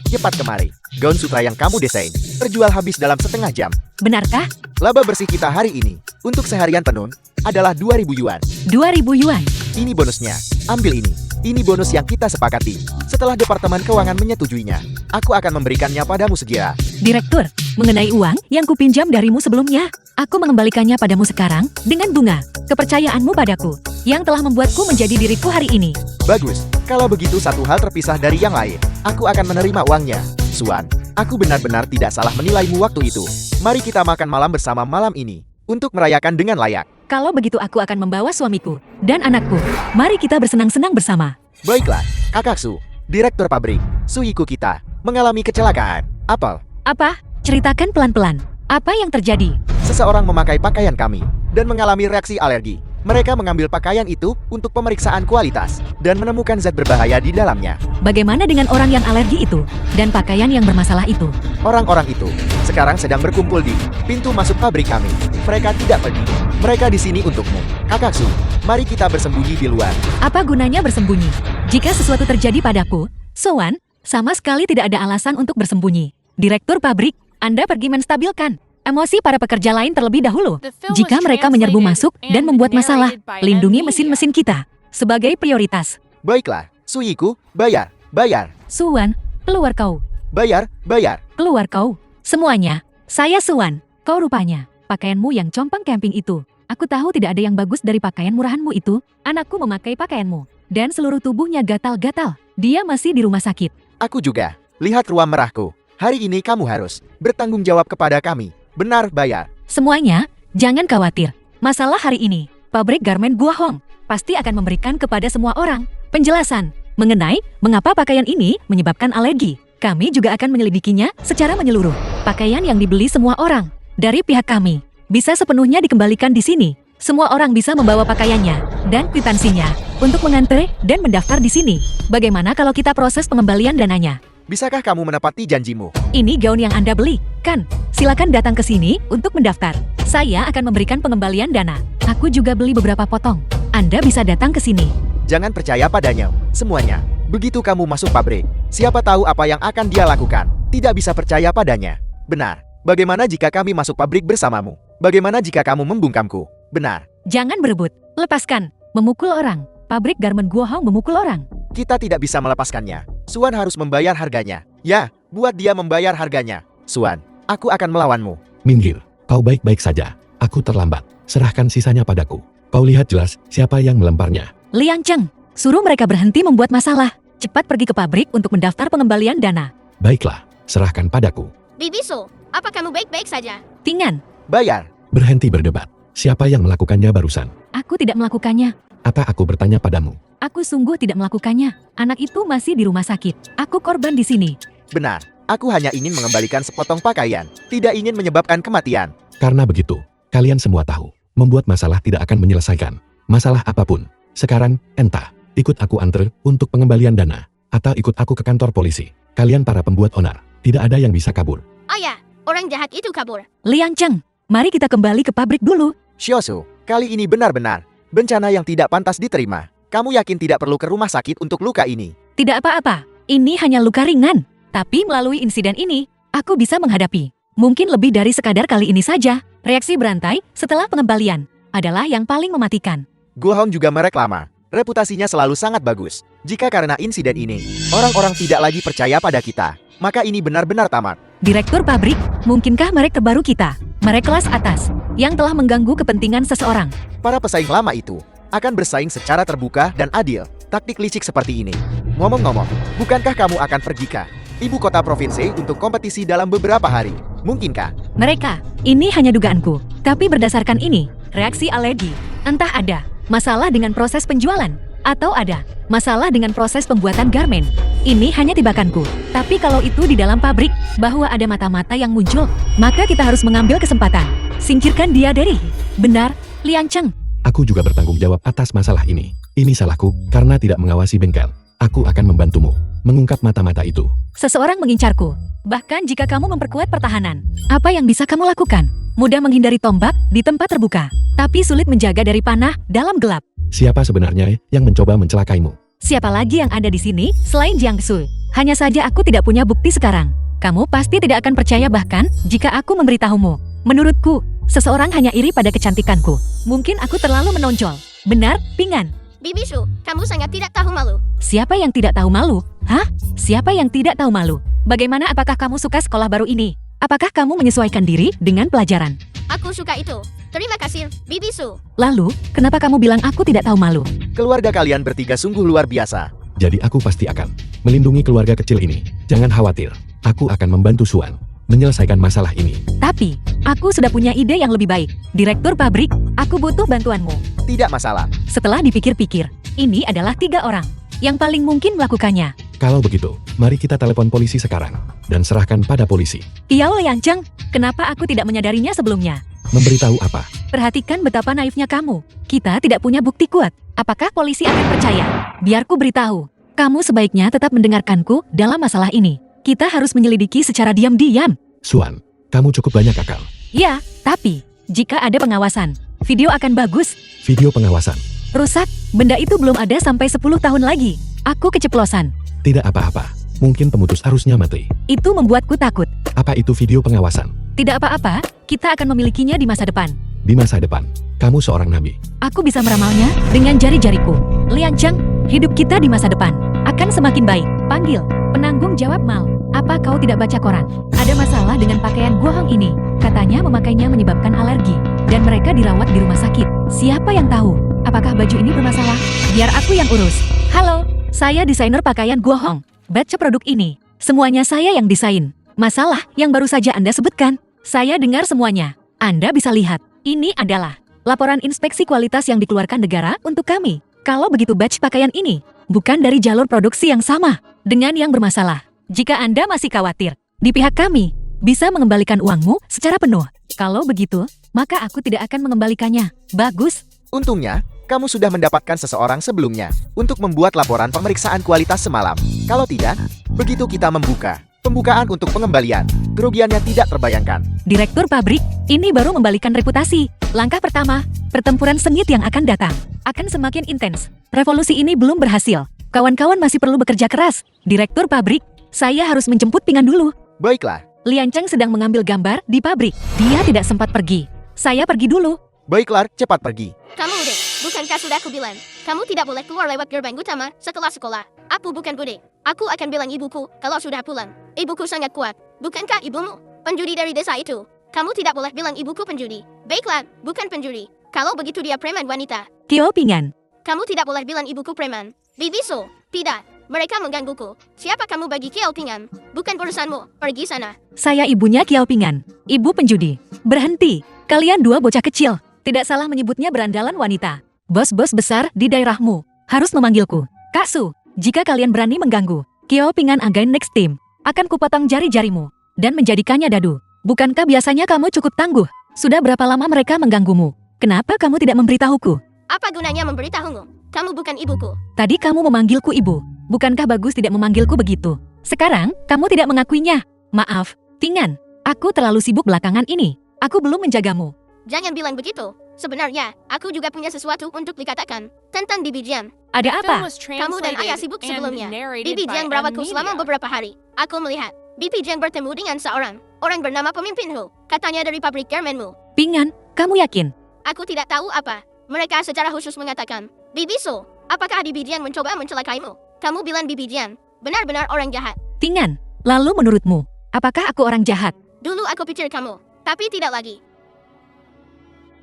Speaker 3: cepat kemari. Gaun sutra yang kamu desain terjual habis dalam setengah jam.
Speaker 2: Benarkah?
Speaker 3: Laba bersih kita hari ini untuk seharian tenun adalah 2.000 yuan.
Speaker 2: 2.000 yuan.
Speaker 3: Ini bonusnya. Ambil ini. Ini bonus yang kita sepakati. Setelah Departemen Keuangan menyetujuinya, aku akan memberikannya padamu segera.
Speaker 2: Direktur, mengenai uang yang kupinjam darimu sebelumnya, aku mengembalikannya padamu sekarang dengan bunga. Kepercayaanmu padaku, yang telah membuatku menjadi diriku hari ini.
Speaker 3: Bagus. Kalau begitu satu hal terpisah dari yang lain. Aku akan menerima uangnya. Suan, aku benar-benar tidak salah menilaimu waktu itu. Mari kita makan malam bersama malam ini. Untuk merayakan dengan layak.
Speaker 2: Kalau begitu aku akan membawa suamiku dan anakku. Mari kita bersenang-senang bersama.
Speaker 3: Baiklah, Kakak Su, direktur pabrik, Suiku kita, mengalami kecelakaan. Apel,
Speaker 2: Apa? Ceritakan pelan-pelan. Apa yang terjadi?
Speaker 3: seseorang memakai pakaian kami dan mengalami reaksi alergi. Mereka mengambil pakaian itu untuk pemeriksaan kualitas dan menemukan zat berbahaya di dalamnya.
Speaker 2: Bagaimana dengan orang yang alergi itu dan pakaian yang bermasalah itu?
Speaker 3: Orang-orang itu sekarang sedang berkumpul di pintu masuk pabrik kami. Mereka tidak pergi. Mereka di sini untukmu. Kakak Su, mari kita bersembunyi di luar.
Speaker 2: Apa gunanya bersembunyi? Jika sesuatu terjadi padaku, Sowan, sama sekali tidak ada alasan untuk bersembunyi. Direktur pabrik, Anda pergi menstabilkan emosi para pekerja lain terlebih dahulu. Jika mereka menyerbu masuk dan membuat masalah, lindungi mesin-mesin kita sebagai prioritas.
Speaker 3: Baiklah, Suyiku, bayar, bayar,
Speaker 2: Suwan, keluar kau.
Speaker 3: bayar, bayar.
Speaker 2: Keluar kau. Semuanya. Saya Suwan. Kau rupanya. Pakaianmu yang compang camping itu. Aku tahu tidak ada yang bagus dari pakaian murahanmu itu. Anakku memakai pakaianmu. Dan seluruh tubuhnya gatal-gatal. Dia masih di rumah sakit.
Speaker 3: Aku juga. Lihat ruang merahku. Hari ini kamu harus bertanggung jawab kepada kami. Benar, bayar.
Speaker 2: Semuanya, jangan khawatir. Masalah hari ini, pabrik garmen Guohong pasti akan memberikan kepada semua orang penjelasan mengenai mengapa pakaian ini menyebabkan alergi. Kami juga akan menyelidikinya secara menyeluruh. Pakaian yang dibeli semua orang dari pihak kami bisa sepenuhnya dikembalikan di sini. Semua orang bisa membawa pakaiannya dan kwitansinya untuk mengantre dan mendaftar di sini. Bagaimana kalau kita proses pengembalian dananya?
Speaker 3: Bisakah kamu menepati janjimu?
Speaker 2: Ini gaun yang Anda beli, kan? Silakan datang ke sini untuk mendaftar. Saya akan memberikan pengembalian dana. Aku juga beli beberapa potong. Anda bisa datang ke sini.
Speaker 3: Jangan percaya padanya, semuanya. Begitu kamu masuk pabrik, siapa tahu apa yang akan dia lakukan. Tidak bisa percaya padanya. Benar. Bagaimana jika kami masuk pabrik bersamamu? Bagaimana jika kamu membungkamku? Benar.
Speaker 2: Jangan berebut. Lepaskan. Memukul orang. Pabrik garmen Guohong memukul orang.
Speaker 3: Kita tidak bisa melepaskannya. Suan harus membayar harganya. Ya, buat dia membayar harganya. Suan, aku akan melawanmu.
Speaker 1: Minggir, kau baik-baik saja. Aku terlambat. Serahkan sisanya padaku. Kau lihat jelas siapa yang melemparnya.
Speaker 2: Liang Cheng, suruh mereka berhenti membuat masalah. Cepat pergi ke pabrik untuk mendaftar pengembalian dana.
Speaker 1: Baiklah, serahkan padaku.
Speaker 4: Bibisu, apa kamu baik-baik saja?
Speaker 2: Tingan,
Speaker 3: Bayar.
Speaker 1: Berhenti berdebat. Siapa yang melakukannya barusan?
Speaker 2: aku tidak melakukannya.
Speaker 1: Apa aku bertanya padamu?
Speaker 2: Aku sungguh tidak melakukannya. Anak itu masih di rumah sakit. Aku korban di sini.
Speaker 3: Benar. Aku hanya ingin mengembalikan sepotong pakaian. Tidak ingin menyebabkan kematian.
Speaker 1: Karena begitu, kalian semua tahu, membuat masalah tidak akan menyelesaikan masalah apapun. Sekarang, entah, ikut aku antar untuk pengembalian dana, atau ikut aku ke kantor polisi. Kalian para pembuat onar, tidak ada yang bisa kabur.
Speaker 4: Ayah, orang jahat itu kabur.
Speaker 2: Liang Cheng, mari kita kembali ke pabrik dulu.
Speaker 3: Shiosu, kali ini benar-benar bencana yang tidak pantas diterima. Kamu yakin tidak perlu ke rumah sakit untuk luka ini?
Speaker 2: Tidak apa-apa, ini hanya luka ringan. Tapi melalui insiden ini, aku bisa menghadapi. Mungkin lebih dari sekadar kali ini saja. Reaksi berantai setelah pengembalian adalah yang paling mematikan.
Speaker 3: Guohong juga merek lama. Reputasinya selalu sangat bagus. Jika karena insiden ini, orang-orang tidak lagi percaya pada kita, maka ini benar-benar tamat.
Speaker 2: Direktur pabrik, mungkinkah merek terbaru kita, merek kelas atas, yang telah mengganggu kepentingan seseorang?
Speaker 3: Para pesaing lama itu akan bersaing secara terbuka dan adil. Taktik licik seperti ini. Ngomong-ngomong, bukankah kamu akan pergi ke ibu kota provinsi untuk kompetisi dalam beberapa hari? Mungkinkah?
Speaker 2: Mereka, ini hanya dugaanku. Tapi berdasarkan ini, reaksi alergi, entah ada masalah dengan proses penjualan, atau ada masalah dengan proses pembuatan garmen. Ini hanya tebakanku. Tapi kalau itu di dalam pabrik, bahwa ada mata-mata yang muncul, maka kita harus mengambil kesempatan. Singkirkan dia dari. Benar, Liang Cheng.
Speaker 1: Aku juga bertanggung jawab atas masalah ini. Ini salahku, karena tidak mengawasi bengkel. Aku akan membantumu mengungkap mata-mata itu.
Speaker 2: Seseorang mengincarku. Bahkan jika kamu memperkuat pertahanan, apa yang bisa kamu lakukan? Mudah menghindari tombak di tempat terbuka, tapi sulit menjaga dari panah dalam gelap.
Speaker 1: Siapa sebenarnya yang mencoba mencelakaimu?
Speaker 2: Siapa lagi yang ada di sini selain Jiangsu? Hanya saja aku tidak punya bukti sekarang. Kamu pasti tidak akan percaya bahkan jika aku memberitahumu. Menurutku, seseorang hanya iri pada kecantikanku. Mungkin aku terlalu menonjol. Benar, Pingan?
Speaker 4: Bibisu, kamu sangat tidak tahu malu.
Speaker 2: Siapa yang tidak tahu malu? Hah? Siapa yang tidak tahu malu? Bagaimana, apakah kamu suka sekolah baru ini? Apakah kamu menyesuaikan diri dengan pelajaran?
Speaker 4: Aku suka itu. Terima kasih, Bibisu.
Speaker 2: Lalu, kenapa kamu bilang aku tidak tahu malu?
Speaker 3: Keluarga kalian bertiga sungguh luar biasa.
Speaker 1: Jadi aku pasti akan melindungi keluarga kecil ini. Jangan khawatir, aku akan membantu Suan menyelesaikan masalah ini.
Speaker 2: Tapi, aku sudah punya ide yang lebih baik. Direktur pabrik, aku butuh bantuanmu.
Speaker 3: Tidak masalah.
Speaker 2: Setelah dipikir-pikir, ini adalah 3 orang yang paling mungkin melakukannya.
Speaker 1: Kalau begitu, mari kita telepon polisi sekarang dan serahkan pada polisi.
Speaker 2: Kiao Liang Cheng, kenapa aku tidak menyadarinya sebelumnya?
Speaker 1: Memberitahu apa?
Speaker 2: Perhatikan betapa naifnya kamu. Kita tidak punya bukti kuat. Apakah polisi akan percaya? Biar ku beritahu. Kamu sebaiknya tetap mendengarkanku dalam masalah ini. Kita harus menyelidiki secara diam-diam.
Speaker 1: Suan, kamu cukup banyak akal.
Speaker 2: Ya, tapi jika ada pengawasan, video akan bagus.
Speaker 1: Video pengawasan.
Speaker 2: Rusak, benda itu belum ada sampai 10 tahun lagi. Aku keceplosan.
Speaker 1: Tidak apa-apa. Mungkin pemutus arusnya mati.
Speaker 2: Itu membuatku takut.
Speaker 1: Apa itu video pengawasan?
Speaker 2: Tidak apa-apa, kita akan memilikinya di masa depan.
Speaker 1: Di masa depan, kamu seorang nabi.
Speaker 2: Aku bisa meramalnya dengan jari-jariku. Lian Cheng, hidup kita di masa depan akan semakin baik. Panggil penanggung jawab Mal. Apa kau tidak baca koran? Ada masalah dengan pakaian Guohong ini. Katanya memakainya menyebabkan alergi. Dan mereka dirawat di rumah sakit. Siapa yang tahu? Apakah baju ini bermasalah? Biar aku yang urus. Halo, saya desainer pakaian Guohong. Baca produk ini. Semuanya saya yang desain. Masalah yang baru saja Anda sebutkan. Saya dengar semuanya. Anda bisa lihat. Ini adalah laporan inspeksi kualitas yang dikeluarkan negara untuk kami. Kalau begitu batch pakaian ini bukan dari jalur produksi yang sama dengan yang bermasalah. Jika Anda masih khawatir, di pihak kami bisa mengembalikan uangmu secara penuh. Kalau begitu, maka aku tidak akan mengembalikannya. Bagus.
Speaker 3: Untungnya, kamu sudah mendapatkan seseorang sebelumnya untuk membuat laporan pemeriksaan kualitas semalam. Kalau tidak, begitu kita membuka pembukaan untuk pengembalian, kerugiannya tidak terbayangkan.
Speaker 2: Direktur pabrik, ini baru membalikan reputasi. Langkah pertama, pertempuran sengit yang akan datang akan semakin intens. Revolusi ini belum berhasil. Kawan-kawan masih perlu bekerja keras. Direktur pabrik, saya harus menjemput Pingan dulu.
Speaker 3: Baiklah,
Speaker 2: Lian Cheng sedang mengambil gambar di pabrik. Dia tidak sempat pergi. Saya pergi dulu.
Speaker 3: baiklah, cepat pergi.
Speaker 4: Kamu Bude, bukankah sudah aku bilang? Kamu tidak boleh keluar lewat gerbang utama setelah sekolah. Aku bukan Bude. Aku akan bilang ibuku kalau sudah pulang. Ibuku sangat kuat. Bukankah ibumu penjudi dari desa itu? Kamu tidak boleh bilang ibuku penjudi. Baiklah, bukan penjudi. Kalau begitu dia preman wanita.
Speaker 2: Kio Pingan.
Speaker 4: Kamu tidak boleh bilang ibuku preman. Bibiso, tidak. Mereka menggangguku. Siapa kamu bagi Kiao Pingan? Bukan urusanmu. Pergi sana.
Speaker 2: Saya ibunya Kiao Pingan. Ibu penjudi. Berhenti. Kalian dua bocah kecil. Tidak salah menyebutnya berandalan wanita. Bos-bos besar di daerahmu harus memanggilku Kak Su. Jika kalian berani mengganggu Kiao Pingan Again Next Team, akan kupotong jari-jarimu dan menjadikannya dadu. Bukankah biasanya kamu cukup tangguh? Sudah berapa lama mereka mengganggumu? Kenapa kamu tidak memberitahuku?
Speaker 4: Apa gunanya memberitahumu? Kamu bukan ibuku.
Speaker 2: Tadi kamu memanggilku ibu. Bukankah bagus tidak memanggilku begitu? Sekarang, kamu tidak mengakuinya. Maaf, Pingan. Aku terlalu sibuk belakangan ini. Aku belum menjagamu.
Speaker 4: Jangan bilang begitu. Sebenarnya, aku juga punya sesuatu untuk dikatakan tentang Bibi Jian.
Speaker 2: Ada apa?
Speaker 4: Kamu dan ayah sibuk sebelumnya. Bibi Jian merawatku selama beberapa hari. Aku melihat Bibi Jian bertemu dengan seorang orang bernama pemimpin Hu. Katanya dari pabrik garmenmu.
Speaker 2: Pingan, kamu yakin?
Speaker 4: Aku tidak tahu apa. Mereka secara khusus mengatakan, Bibi So, apakah Bibi Jian mencoba mencelakaimu? Kamu bilang Bibi Jian benar-benar orang jahat.
Speaker 2: Pingan, lalu menurutmu, apakah aku orang jahat?
Speaker 4: Dulu aku pikir kamu, tapi tidak lagi.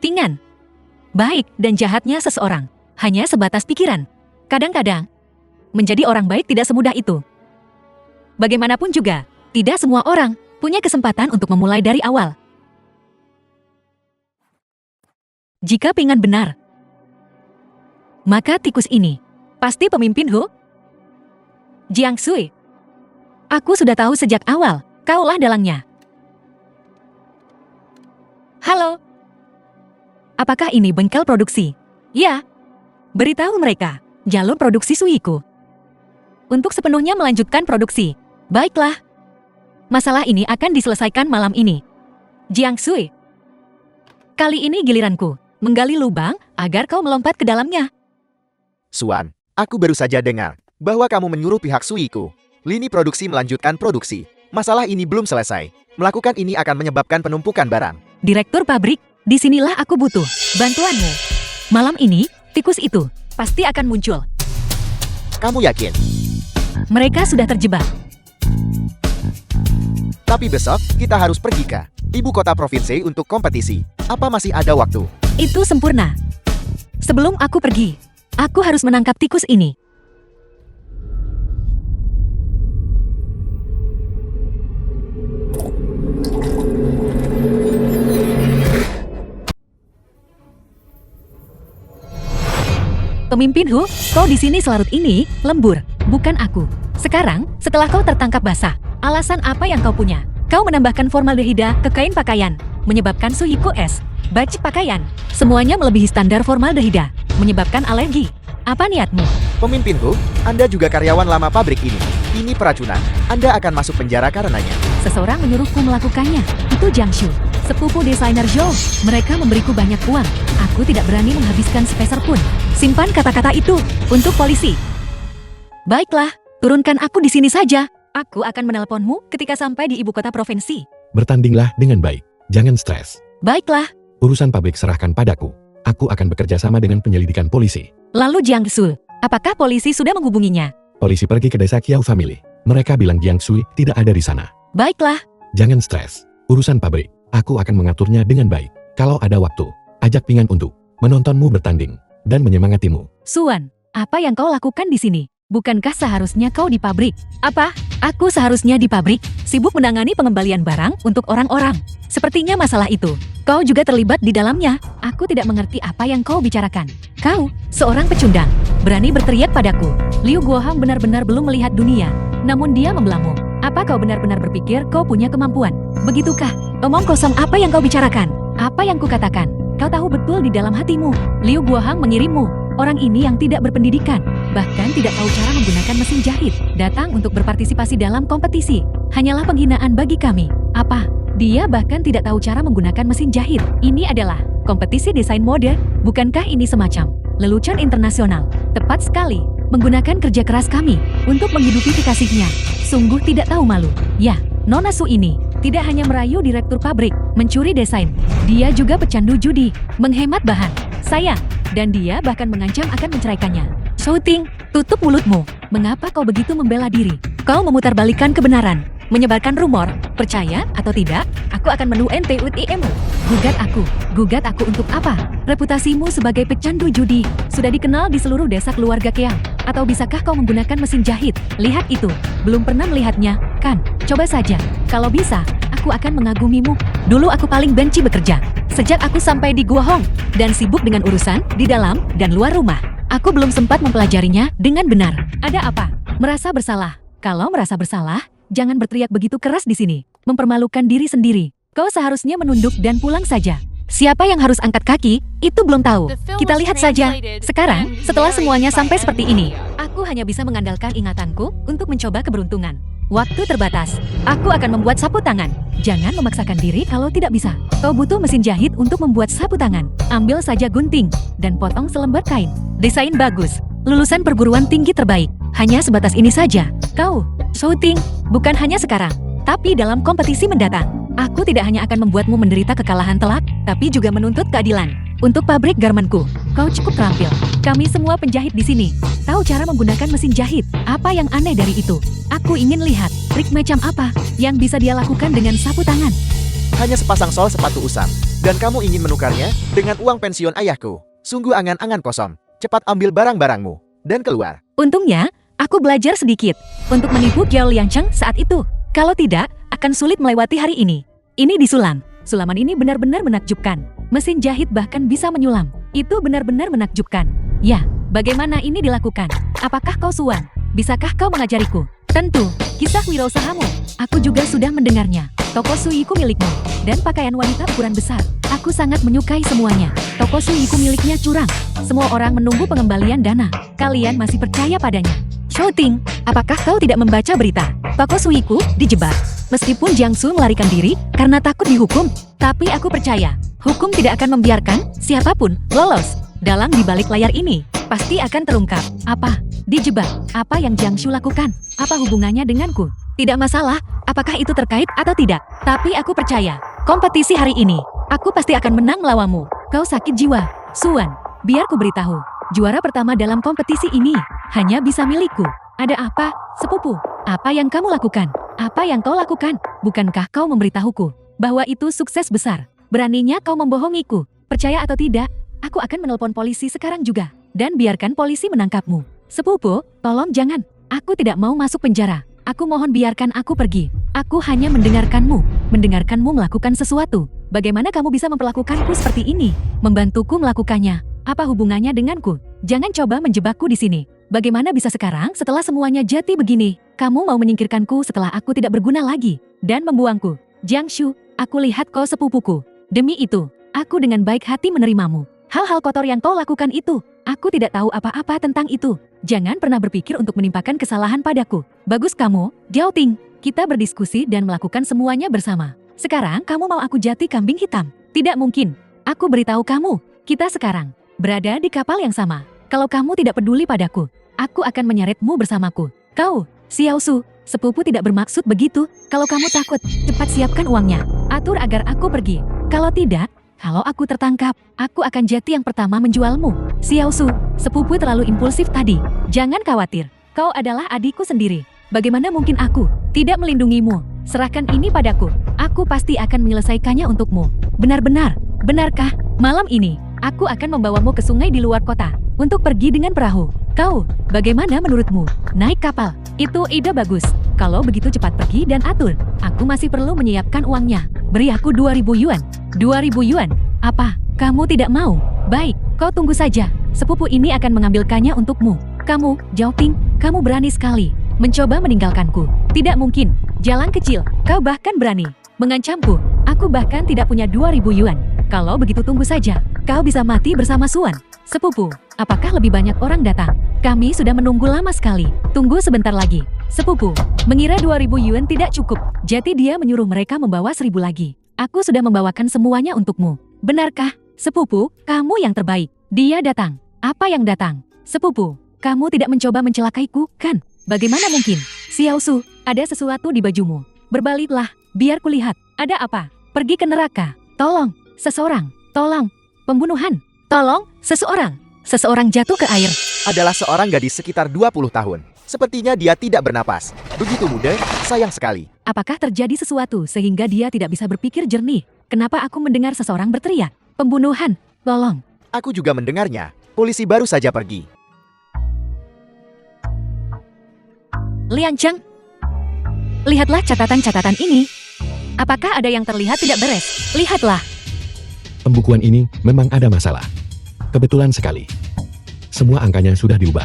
Speaker 2: Pingan, baik dan jahatnya seseorang hanya sebatas pikiran. Kadang-kadang, menjadi orang baik tidak semudah itu. Bagaimanapun juga, tidak semua orang punya kesempatan untuk memulai dari awal. Jika Pingan benar, maka tikus ini pasti pemimpin Hu. Jiang Sui, aku sudah tahu sejak awal, kaulah dalangnya. Halo. Apakah ini bengkel produksi? Ya. Beritahu mereka, jalur produksi Suiku. Untuk sepenuhnya melanjutkan produksi. Baiklah. Masalah ini akan diselesaikan malam ini. Jiang Sui. Kali ini giliranku, menggali lubang agar kau melompat ke dalamnya.
Speaker 3: Suan, aku baru saja dengar bahwa kamu menyuruh pihak Suiku lini produksi melanjutkan produksi. Masalah ini belum selesai. Melakukan ini akan menyebabkan penumpukan barang.
Speaker 2: Direktur pabrik, disinilah aku butuh bantuanmu. Malam ini, tikus itu pasti akan muncul.
Speaker 3: Kamu yakin?
Speaker 2: Mereka sudah terjebak.
Speaker 3: Tapi besok, kita harus pergi ke ibu kota provinsi untuk kompetisi. Apa masih ada waktu?
Speaker 2: Itu sempurna. Sebelum aku pergi, aku harus menangkap tikus ini. Pemimpin Hu, kau di sini selarut ini, lembur, bukan aku. Sekarang, setelah kau tertangkap basah, alasan apa yang kau punya? Kau menambahkan formaldehida ke kain pakaian. menyebabkan suhu es, baju pakaian, semuanya melebihi standar formaldehida, menyebabkan alergi. Apa niatmu?
Speaker 3: Pemimpinku, Anda juga karyawan lama pabrik ini. Ini peracunan. Anda akan masuk penjara karenanya.
Speaker 2: Seseorang menyuruhku melakukannya. Itu Jiang Shu, sepupu desainer Zhou. Mereka memberiku banyak uang. Aku tidak berani menghabiskan sepeser pun. Simpan kata-kata itu untuk polisi. Baiklah, turunkan aku di sini saja. Aku akan menelponmu ketika sampai di ibu kota provinsi.
Speaker 1: Bertandinglah dengan baik. Jangan stres.
Speaker 2: Baiklah.
Speaker 1: Urusan pabrik serahkan padaku. Aku akan bekerja sama dengan penyelidikan polisi.
Speaker 2: Lalu Jiang Shu, apakah polisi sudah menghubunginya?
Speaker 1: Polisi pergi ke desa Kiao Family. Mereka bilang Jiang Sui tidak ada di sana.
Speaker 2: Baiklah.
Speaker 1: Jangan stres. Urusan pabrik, aku akan mengaturnya dengan baik. Kalau ada waktu, ajak Pingan untuk menontonmu bertanding dan menyemangatimu.
Speaker 2: Suan, apa yang kau lakukan di sini? Bukankah seharusnya kau di pabrik? Apa? Aku seharusnya di pabrik, sibuk menangani pengembalian barang untuk orang-orang. Sepertinya masalah itu, kau juga terlibat di dalamnya. Aku tidak mengerti apa yang kau bicarakan. Kau, seorang pecundang, berani berteriak padaku. Liu Guohang benar-benar belum melihat dunia, namun dia membelamu. Apa kau benar-benar berpikir kau punya kemampuan? Begitukah? Omong kosong apa yang kau bicarakan? Apa yang kukatakan? Kau tahu betul di dalam hatimu, Liu Guohang mengirimmu. Orang ini yang tidak berpendidikan, bahkan tidak tahu cara menggunakan mesin jahit, datang untuk berpartisipasi dalam kompetisi. Hanyalah penghinaan bagi kami. Apa? Dia bahkan tidak tahu cara menggunakan mesin jahit. Ini adalah kompetisi desain mode, bukankah ini semacam lelucon internasional? Tepat sekali, menggunakan kerja keras kami untuk menghidupi kekasihnya. Sungguh tidak tahu malu. Ya, Nona Su ini tidak hanya merayu direktur pabrik, mencuri desain. Dia juga pecandu judi, menghemat bahan. Dan dia bahkan mengancam akan menceraikannya. Shouting, tutup mulutmu. Mengapa kau begitu membela diri? Kau memutarbalikkan kebenaran, menyebarkan rumor. Percaya atau tidak, aku akan menuntutmu. Gugat aku untuk apa? Reputasimu sebagai pecandu judi sudah dikenal di seluruh desa keluarga Keang. Atau bisakah kau menggunakan mesin jahit? Lihat itu, belum pernah melihatnya, kan? Coba saja, kalau bisa, aku akan mengagumimu. Dulu aku paling benci bekerja. Sejak aku sampai di Guohong dan sibuk dengan urusan di dalam dan luar rumah, aku belum sempat mempelajarinya dengan benar. Ada apa? Merasa bersalah. Kalau merasa bersalah, jangan berteriak begitu keras di sini. Mempermalukan diri sendiri. Kau seharusnya menunduk dan pulang saja. Siapa yang harus angkat kaki, itu belum tahu. Kita lihat saja. Sekarang, setelah semuanya sampai seperti ini, aku hanya bisa mengandalkan ingatanku untuk mencoba keberuntungan. Waktu terbatas. Aku akan membuat sapu tangan. Jangan memaksakan diri kalau tidak bisa. Kau butuh mesin jahit untuk membuat sapu tangan. Ambil saja gunting dan potong selembar kain. Desain bagus. Lulusan perguruan tinggi terbaik. Hanya sebatas ini saja. Kau, shouting, bukan hanya sekarang, tapi dalam kompetisi mendatang. Aku tidak hanya akan membuatmu menderita kekalahan telak, tapi juga menuntut keadilan. Untuk pabrik garmenku, kau cukup terampil. Kami semua penjahit di sini tahu cara menggunakan mesin jahit. Apa yang aneh dari itu? Aku ingin lihat trik macam apa yang bisa dia lakukan dengan sapu tangan.
Speaker 3: Hanya sepasang sol sepatu usang, dan kamu ingin menukarnya dengan uang pensiun ayahku. Sungguh angan-angan kosong. Cepat ambil barang-barangmu dan keluar.
Speaker 2: Untungnya, aku belajar sedikit untuk menipu Kiao Liangcheng saat itu. Kalau tidak, akan sulit melewati hari ini. Ini disulam. Sulaman ini benar-benar menakjubkan. Mesin jahit bahkan bisa menyulam. Itu benar-benar menakjubkan. Ya, bagaimana ini dilakukan? Apakah kau Suan? Bisakah kau mengajariku? Tentu, kisah wirausahamu. Aku juga sudah mendengarnya. Toko suiku milikmu, dan pakaian wanita ukuran besar. Aku sangat menyukai semuanya. Toko suiku miliknya curang. Semua orang menunggu pengembalian dana. Kalian masih percaya padanya? Shouting, apakah kau tidak membaca berita? Toko suiku dijebak. Meskipun Jiangsu melarikan diri karena takut dihukum, tapi aku percaya, hukum tidak akan membiarkan siapapun lolos. Dalang di balik layar ini pasti akan terungkap. Apa? Dijebak. Apa yang Jiangsu lakukan? Apa hubungannya denganku? Tidak masalah, apakah itu terkait atau tidak. Tapi aku percaya, kompetisi hari ini, aku pasti akan menang melawanmu. Kau sakit jiwa, Suan. Biar ku beritahu, juara pertama dalam kompetisi ini hanya bisa milikku. Ada apa, sepupu? Apa yang kamu lakukan? Apa yang kau lakukan? Bukankah kau memberitahuku bahwa itu sukses besar? Beraninya kau membohongiku. Percaya atau tidak, aku akan menelpon polisi sekarang juga. Dan biarkan polisi menangkapmu. Sepupu, tolong jangan. Aku tidak mau masuk penjara. Aku mohon biarkan aku pergi. Aku hanya mendengarkanmu melakukan sesuatu. Bagaimana kamu bisa memperlakukanku seperti ini? Membantuku melakukannya. Apa hubungannya denganku? Jangan coba menjebakku di sini. Bagaimana bisa sekarang setelah semuanya jati begini? Kamu mau menyingkirkanku setelah aku tidak berguna lagi dan membuangku. Jiangsu, aku lihat kau sepupuku. Demi itu, aku dengan baik hati menerimamu. Hal-hal kotor yang kau lakukan itu, aku tidak tahu apa-apa tentang itu. Jangan pernah berpikir untuk menimpakan kesalahan padaku. Bagus kamu, Giao Ting. Kita berdiskusi dan melakukan semuanya bersama. Sekarang kamu mau aku jati kambing hitam? Tidak mungkin. Aku beritahu kamu, kita sekarang berada di kapal yang sama. Kalau kamu tidak peduli padaku, aku akan menyeretmu bersamaku. Kau, Xiao Su, sepupu tidak bermaksud begitu. Kalau kamu takut, cepat siapkan uangnya. Atur agar aku pergi. Kalau tidak, kalau aku tertangkap, aku akan jati yang pertama menjualmu. Xiao Su, sepupu terlalu impulsif tadi. Jangan khawatir, kau adalah adikku sendiri. Bagaimana mungkin aku tidak melindungimu? Serahkan ini padaku. Aku pasti akan menyelesaikannya untukmu. Benar-benar, benarkah? Malam ini, aku akan membawamu ke sungai di luar kota untuk pergi dengan perahu. Kau, bagaimana menurutmu? Naik kapal, itu ide bagus. Kalau begitu cepat pergi dan atur. Aku masih perlu menyiapkan uangnya. Beri aku 2.000 yuan. 2.000 yuan? Apa? Kamu tidak mau? Baik, kau tunggu saja. Sepupu ini akan mengambilkannya untukmu. Kamu, Giao Ting, kamu berani sekali mencoba meninggalkanku. Tidak mungkin. Jalan kecil, kau bahkan berani mengancamku. Aku bahkan tidak punya 2.000 yuan. Kalau begitu tunggu saja. Kau bisa mati bersama Suan. Sepupu, apakah lebih banyak orang datang? Kami sudah menunggu lama sekali. Tunggu sebentar lagi. Sepupu, mengira 2.000 yuan tidak cukup. Jadi dia menyuruh mereka membawa 1.000 lagi. Aku sudah membawakan semuanya untukmu. Benarkah? Sepupu, kamu yang terbaik. Dia datang. Apa yang datang? Sepupu, kamu tidak mencoba mencelakaiku, kan? Bagaimana mungkin? Xiao Su, ada sesuatu di bajumu. Berbaliklah, biar kulihat. Ada apa? Pergi ke neraka. Tolong, seseorang. Tolong, pembunuhan. Tolong, seseorang. Seseorang jatuh ke air.
Speaker 3: Adalah seorang gadis sekitar 20 tahun. Sepertinya dia tidak bernapas. Begitu muda, sayang sekali.
Speaker 2: Apakah terjadi sesuatu sehingga dia tidak bisa berpikir jernih? Kenapa aku mendengar seseorang berteriak? Pembunuhan, tolong.
Speaker 3: Aku juga mendengarnya. Polisi baru saja pergi.
Speaker 2: Lian Cheng, lihatlah catatan-catatan ini. Apakah ada yang terlihat tidak beres? Lihatlah.
Speaker 1: Pembukuan ini memang ada masalah. Kebetulan sekali. Semua angkanya sudah diubah.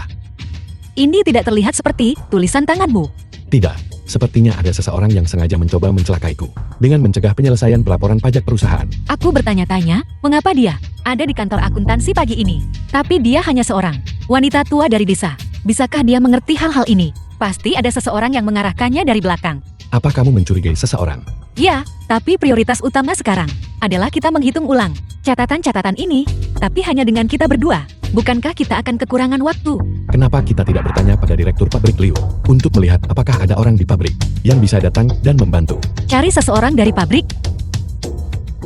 Speaker 2: Ini tidak terlihat seperti tulisan tanganmu.
Speaker 1: Tidak, sepertinya ada seseorang yang sengaja mencoba mencelakaiku dengan mencegah penyelesaian pelaporan pajak perusahaan.
Speaker 2: Aku bertanya-tanya, mengapa dia ada di kantor akuntansi pagi ini? Tapi dia hanya seorang wanita tua dari desa. Bisakah dia mengerti hal-hal ini? Pasti ada seseorang yang mengarahkannya dari belakang.
Speaker 1: Apa kamu mencurigai seseorang?
Speaker 2: Ya, tapi prioritas utama sekarang adalah kita menghitung ulang catatan-catatan ini, tapi hanya dengan kita berdua. Bukankah kita akan kekurangan waktu?
Speaker 1: Kenapa kita tidak bertanya pada direktur pabrik Liu untuk melihat apakah ada orang di pabrik yang bisa datang dan membantu?
Speaker 2: Cari seseorang dari pabrik?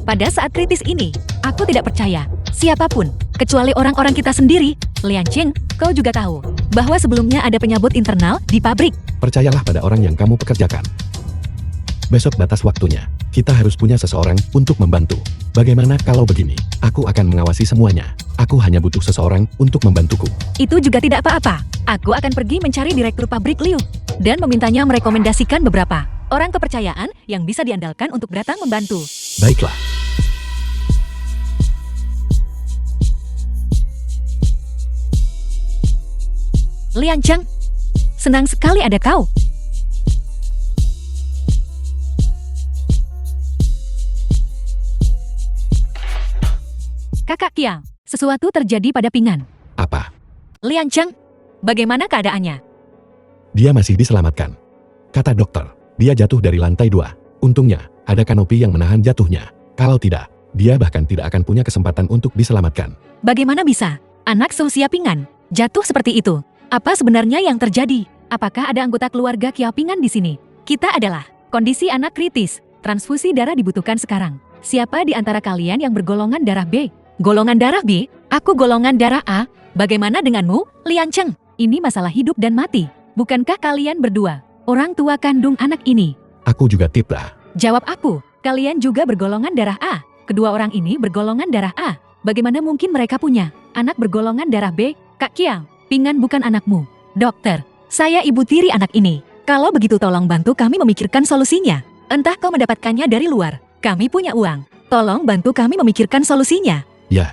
Speaker 2: Pada saat kritis ini, aku tidak percaya siapapun, kecuali orang-orang kita sendiri. Lian Cheng, kau juga tahu bahwa sebelumnya ada penyabut internal di pabrik.
Speaker 1: Percayalah pada orang yang kamu pekerjakan. Besok batas waktunya. Kita harus punya seseorang untuk membantu. Bagaimana kalau begini? Aku akan mengawasi semuanya. Aku hanya butuh seseorang untuk membantuku.
Speaker 2: Itu juga tidak apa-apa. Aku akan pergi mencari direktur pabrik Liu dan memintanya merekomendasikan beberapa orang kepercayaan yang bisa diandalkan untuk datang membantu.
Speaker 1: Baiklah.
Speaker 2: Lian Cheng, senang sekali ada kau. Kakak Kiang, sesuatu terjadi pada Pingan.
Speaker 1: Apa?
Speaker 2: Lian Cheng, bagaimana keadaannya?
Speaker 1: Dia masih diselamatkan. Kata dokter, dia jatuh dari lantai 2. Untungnya, ada kanopi yang menahan jatuhnya. Kalau tidak, dia bahkan tidak akan punya kesempatan untuk diselamatkan.
Speaker 2: Bagaimana bisa anak seusia Pingan jatuh seperti itu? Apa sebenarnya yang terjadi? Apakah ada anggota keluarga Kiao Pingan di sini? Kita adalah kondisi anak kritis. Transfusi darah dibutuhkan sekarang. Siapa di antara kalian yang bergolongan darah B? Golongan darah B? Aku golongan darah A. Bagaimana denganmu, Lian Cheng? Ini masalah hidup dan mati. Bukankah kalian berdua orang tua kandung anak ini?
Speaker 1: Aku juga tidak.
Speaker 2: Jawab aku. Kalian juga bergolongan darah A. Kedua orang ini bergolongan darah A. Bagaimana mungkin mereka punya anak bergolongan darah B? Kak Kiang, Pingan bukan anakmu. Dokter, saya ibu tiri anak ini. Kalau begitu tolong bantu kami memikirkan solusinya. Entah kau mendapatkannya dari luar. Kami punya uang. Tolong bantu kami memikirkan solusinya.
Speaker 1: Ya.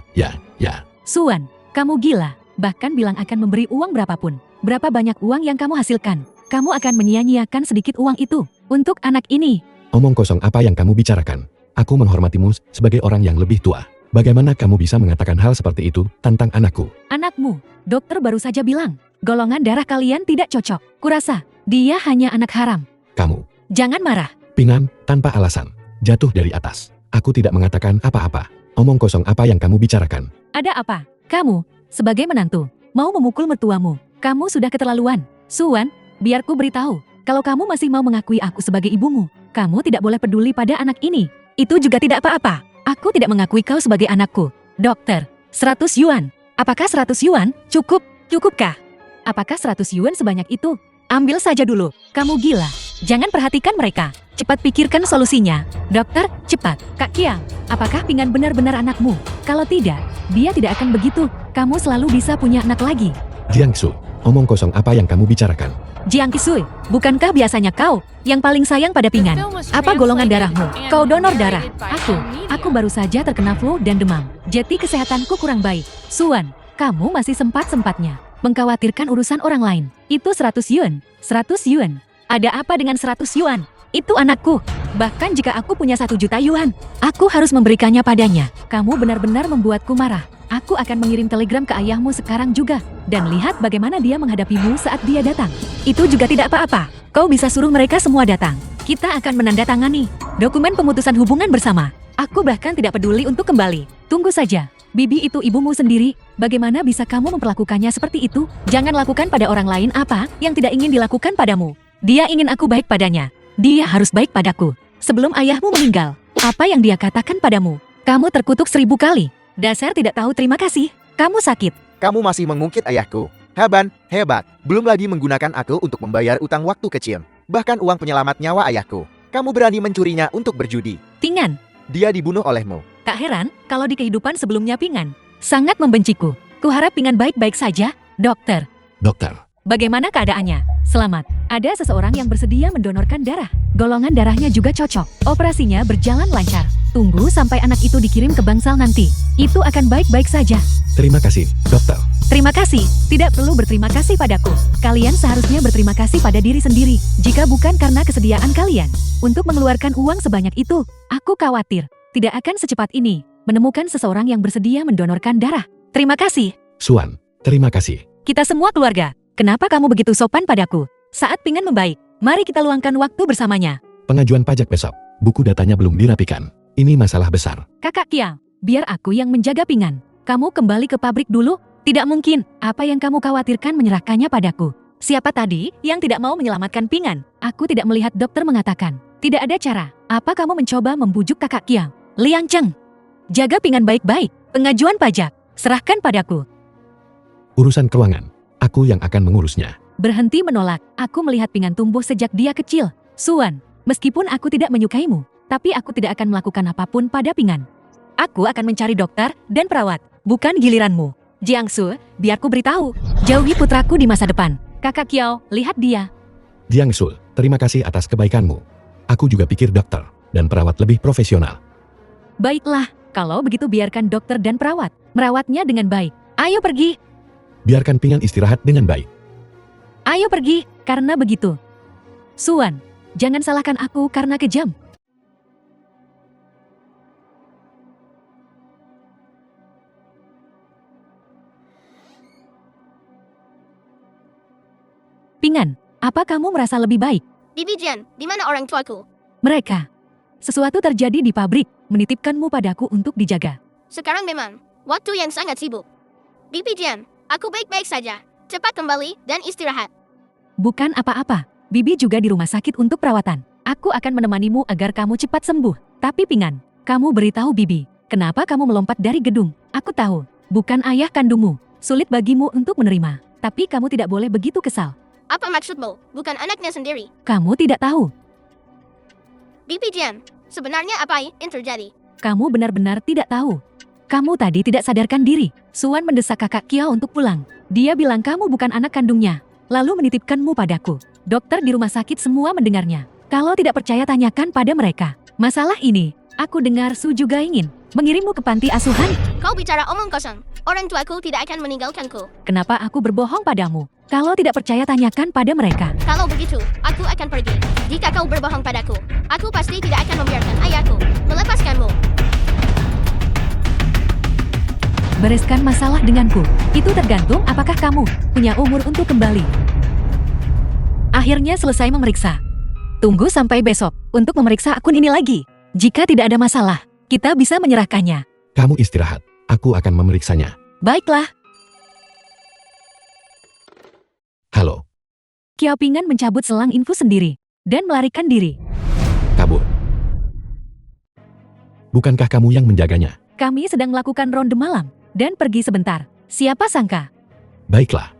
Speaker 2: Suan, kamu gila. Bahkan bilang akan memberi uang berapapun. Berapa banyak uang yang kamu hasilkan? Kamu akan menyia-nyiakan sedikit uang itu untuk anak ini.
Speaker 1: Omong kosong apa yang kamu bicarakan? Aku menghormatimu sebagai orang yang lebih tua. Bagaimana kamu bisa mengatakan hal seperti itu tentang anakku?
Speaker 2: Anakmu, dokter baru saja bilang, golongan darah kalian tidak cocok. Kurasa, dia hanya anak haram.
Speaker 1: Kamu,
Speaker 2: Jangan marah.
Speaker 1: Pingan, tanpa alasan, jatuh dari atas. Aku tidak mengatakan apa-apa. Omong kosong apa yang kamu bicarakan?
Speaker 2: Ada apa? Kamu, sebagai menantu, mau memukul mertuamu. Kamu sudah keterlaluan. Suwan, biarku beritahu, kalau kamu masih mau mengakui aku sebagai ibumu, kamu tidak boleh peduli pada anak ini. Itu juga tidak apa-apa. Aku tidak mengakui kau sebagai anakku. Dokter, 100 yuan. Apakah 100 yuan cukup? Cukupkah? Apakah 100 yuan sebanyak itu? Ambil saja dulu. Kamu gila. Jangan perhatikan mereka. Cepat pikirkan solusinya. Dokter, cepat. Kak Kiang, apakah Pingan benar-benar anakmu? Kalau tidak, dia tidak akan begitu. Kamu selalu bisa punya anak lagi.
Speaker 1: Jiangsu, omong kosong apa yang kamu bicarakan?
Speaker 2: Jiang Kisui, bukankah biasanya kau yang paling sayang pada Pingan? Apa golongan darahmu? Kau donor darah. Aku baru saja terkena flu dan demam. Jadi kesehatanku kurang baik. Suwan, kamu masih sempat-sempatnya mengkhawatirkan urusan orang lain. Itu 100 yuan. 100 yuan. Ada apa dengan 100 yuan? Itu anakku. Bahkan jika aku punya 1 juta yuan, aku harus memberikannya padanya. Kamu benar-benar membuatku marah. Aku akan mengirim telegram ke ayahmu sekarang juga. Dan lihat bagaimana dia menghadapimu saat dia datang. Itu juga tidak apa-apa. Kau bisa suruh mereka semua datang. Kita akan menandatangani dokumen pemutusan hubungan bersama. Aku bahkan tidak peduli untuk kembali. Tunggu saja. Bibi itu ibumu sendiri. Bagaimana bisa kamu memperlakukannya seperti itu? Jangan lakukan pada orang lain apa yang tidak ingin dilakukan padamu. Dia ingin aku baik padanya. Dia harus baik padaku. Sebelum ayahmu meninggal, apa yang dia katakan padamu? Kamu terkutuk 1000 kali. Dasar tidak tahu terima kasih. Kamu sakit.
Speaker 3: Kamu masih mengungkit ayahku. Haban, hebat. Belum lagi menggunakan aku untuk membayar utang waktu kecil. Bahkan uang penyelamat nyawa ayahku. Kamu berani mencurinya untuk berjudi.
Speaker 2: Pingan.
Speaker 3: Dia dibunuh olehmu.
Speaker 2: Tak heran kalau di kehidupan sebelumnya Pingan sangat membenciku. Kuharap Pingan baik-baik saja, dokter.
Speaker 1: Dokter,
Speaker 2: Bagaimana keadaannya? Selamat. Ada seseorang yang bersedia mendonorkan darah. Golongan darahnya juga cocok. Operasinya berjalan lancar. Tunggu sampai anak itu dikirim ke bangsal nanti. Itu akan baik-baik saja.
Speaker 1: terima kasih, dokter.
Speaker 2: Terima kasih. Tidak perlu berterima kasih padaku. Kalian seharusnya berterima kasih pada diri sendiri. Jika bukan karena kesediaan kalian untuk mengeluarkan uang sebanyak itu, aku khawatir tidak akan secepat ini menemukan seseorang yang bersedia mendonorkan darah. Terima kasih.
Speaker 1: Suan, terima kasih.
Speaker 2: Kita semua keluarga. Kenapa kamu begitu sopan padaku? Saat Pingan membaik, mari kita luangkan waktu bersamanya.
Speaker 1: Pengajuan pajak besok. Buku datanya belum dirapikan. Ini masalah besar.
Speaker 2: Kakak Kiang, biar aku yang menjaga Pingan. Kamu kembali ke pabrik dulu? Tidak mungkin. Apa yang kamu khawatirkan menyerahkannya padaku? Siapa tadi yang tidak mau menyelamatkan Pingan? Aku tidak melihat dokter mengatakan. Tidak ada cara. Apa kamu mencoba membujuk kakak Kiang? Liang Cheng, jaga Pingan baik-baik. Pengajuan pajak, serahkan padaku.
Speaker 1: Urusan keuangan, aku yang akan mengurusnya.
Speaker 2: Berhenti menolak. Aku melihat Pingan tumbuh sejak dia kecil. Suan, meskipun aku tidak menyukaimu, tapi aku tidak akan melakukan apapun pada Pingan. Aku akan mencari dokter dan perawat, bukan giliranmu. Jiangsu, biar ku beritahu. Jauhi putraku di masa depan. Kakak Kiao, lihat dia.
Speaker 1: Jiangsul, terima kasih atas kebaikanmu. Aku juga pikir dokter dan perawat lebih profesional.
Speaker 2: Baiklah, kalau begitu biarkan dokter dan perawat merawatnya dengan baik. Ayo pergi.
Speaker 1: Biarkan Pingan istirahat dengan baik.
Speaker 2: Ayo pergi, karena begitu. Suan, jangan salahkan aku karena kejam. Pingan, apa kamu merasa lebih baik?
Speaker 4: Bibi Jian, di mana orang tuaku?
Speaker 2: Mereka. Sesuatu terjadi di pabrik, menitipkanmu padaku untuk dijaga.
Speaker 4: Sekarang memang waktu yang sangat sibuk. Bibi Jian, aku baik-baik saja. Cepat kembali dan istirahat.
Speaker 2: Bukan apa-apa, Bibi juga di rumah sakit untuk perawatan. Aku akan menemanimu agar kamu cepat sembuh. Tapi Pingan, kamu beritahu Bibi, kenapa kamu melompat dari gedung? Aku tahu, bukan ayah kandungmu. Sulit bagimu untuk menerima. Tapi kamu tidak boleh begitu kesal.
Speaker 4: Apa maksudmu? Bukan anaknya sendiri.
Speaker 2: Kamu tidak tahu.
Speaker 4: Bibi Jian, sebenarnya apa yang terjadi?
Speaker 2: Kamu benar-benar tidak tahu. Kamu tadi tidak sadarkan diri. Suan mendesak kakak Kiao untuk pulang. Dia bilang kamu bukan anak kandungnya. Lalu menitipkanmu padaku. Dokter di rumah sakit semua mendengarnya. Kalau tidak percaya tanyakan pada mereka. Masalah ini, aku dengar Su juga ingin mengirimmu ke panti asuhan.
Speaker 4: Kau bicara omong kosong. Orang tuaku tidak akan meninggalkanku.
Speaker 2: Kenapa aku berbohong padamu? Kalau tidak percaya tanyakan pada mereka.
Speaker 4: Kalau begitu, aku akan pergi. Jika kau berbohong padaku, aku pasti tidak akan membiarkan ayahku melepaskanmu.
Speaker 2: Bereskan masalah denganku. Itu tergantung apakah kamu punya umur untuk kembali. Akhirnya selesai memeriksa. Tunggu sampai besok untuk memeriksa akun ini lagi. Jika tidak ada masalah, kita bisa menyerahkannya.
Speaker 1: Kamu istirahat. Aku akan memeriksanya.
Speaker 2: Baiklah.
Speaker 1: Halo.
Speaker 2: Kiao Pingan mencabut selang infus sendiri dan melarikan diri.
Speaker 1: Kabur. Bukankah kamu yang menjaganya?
Speaker 2: Kami sedang melakukan ronde malam dan pergi sebentar. Siapa sangka?
Speaker 1: Baiklah.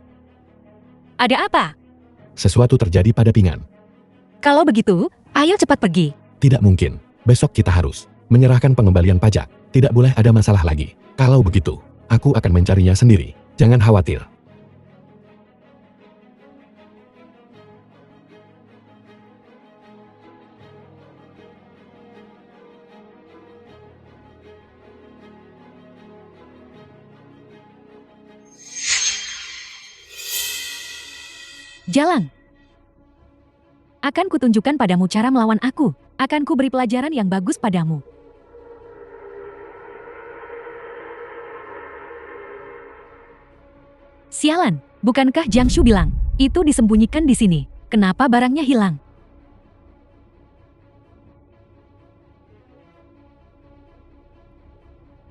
Speaker 2: Ada apa?
Speaker 1: Sesuatu terjadi pada Pingan.
Speaker 2: Kalau begitu, ayo cepat pergi.
Speaker 1: Tidak mungkin. Besok kita harus menyerahkan pengembalian pajak. Tidak boleh ada masalah lagi. Kalau begitu, aku akan mencarinya sendiri. Jangan khawatir.
Speaker 2: Jalan. Akan kutunjukkan padamu cara melawan aku. Akan kuberi pelajaran yang bagus padamu. Sialan, bukankah Jiang Shu bilang, itu disembunyikan di sini. Kenapa barangnya hilang?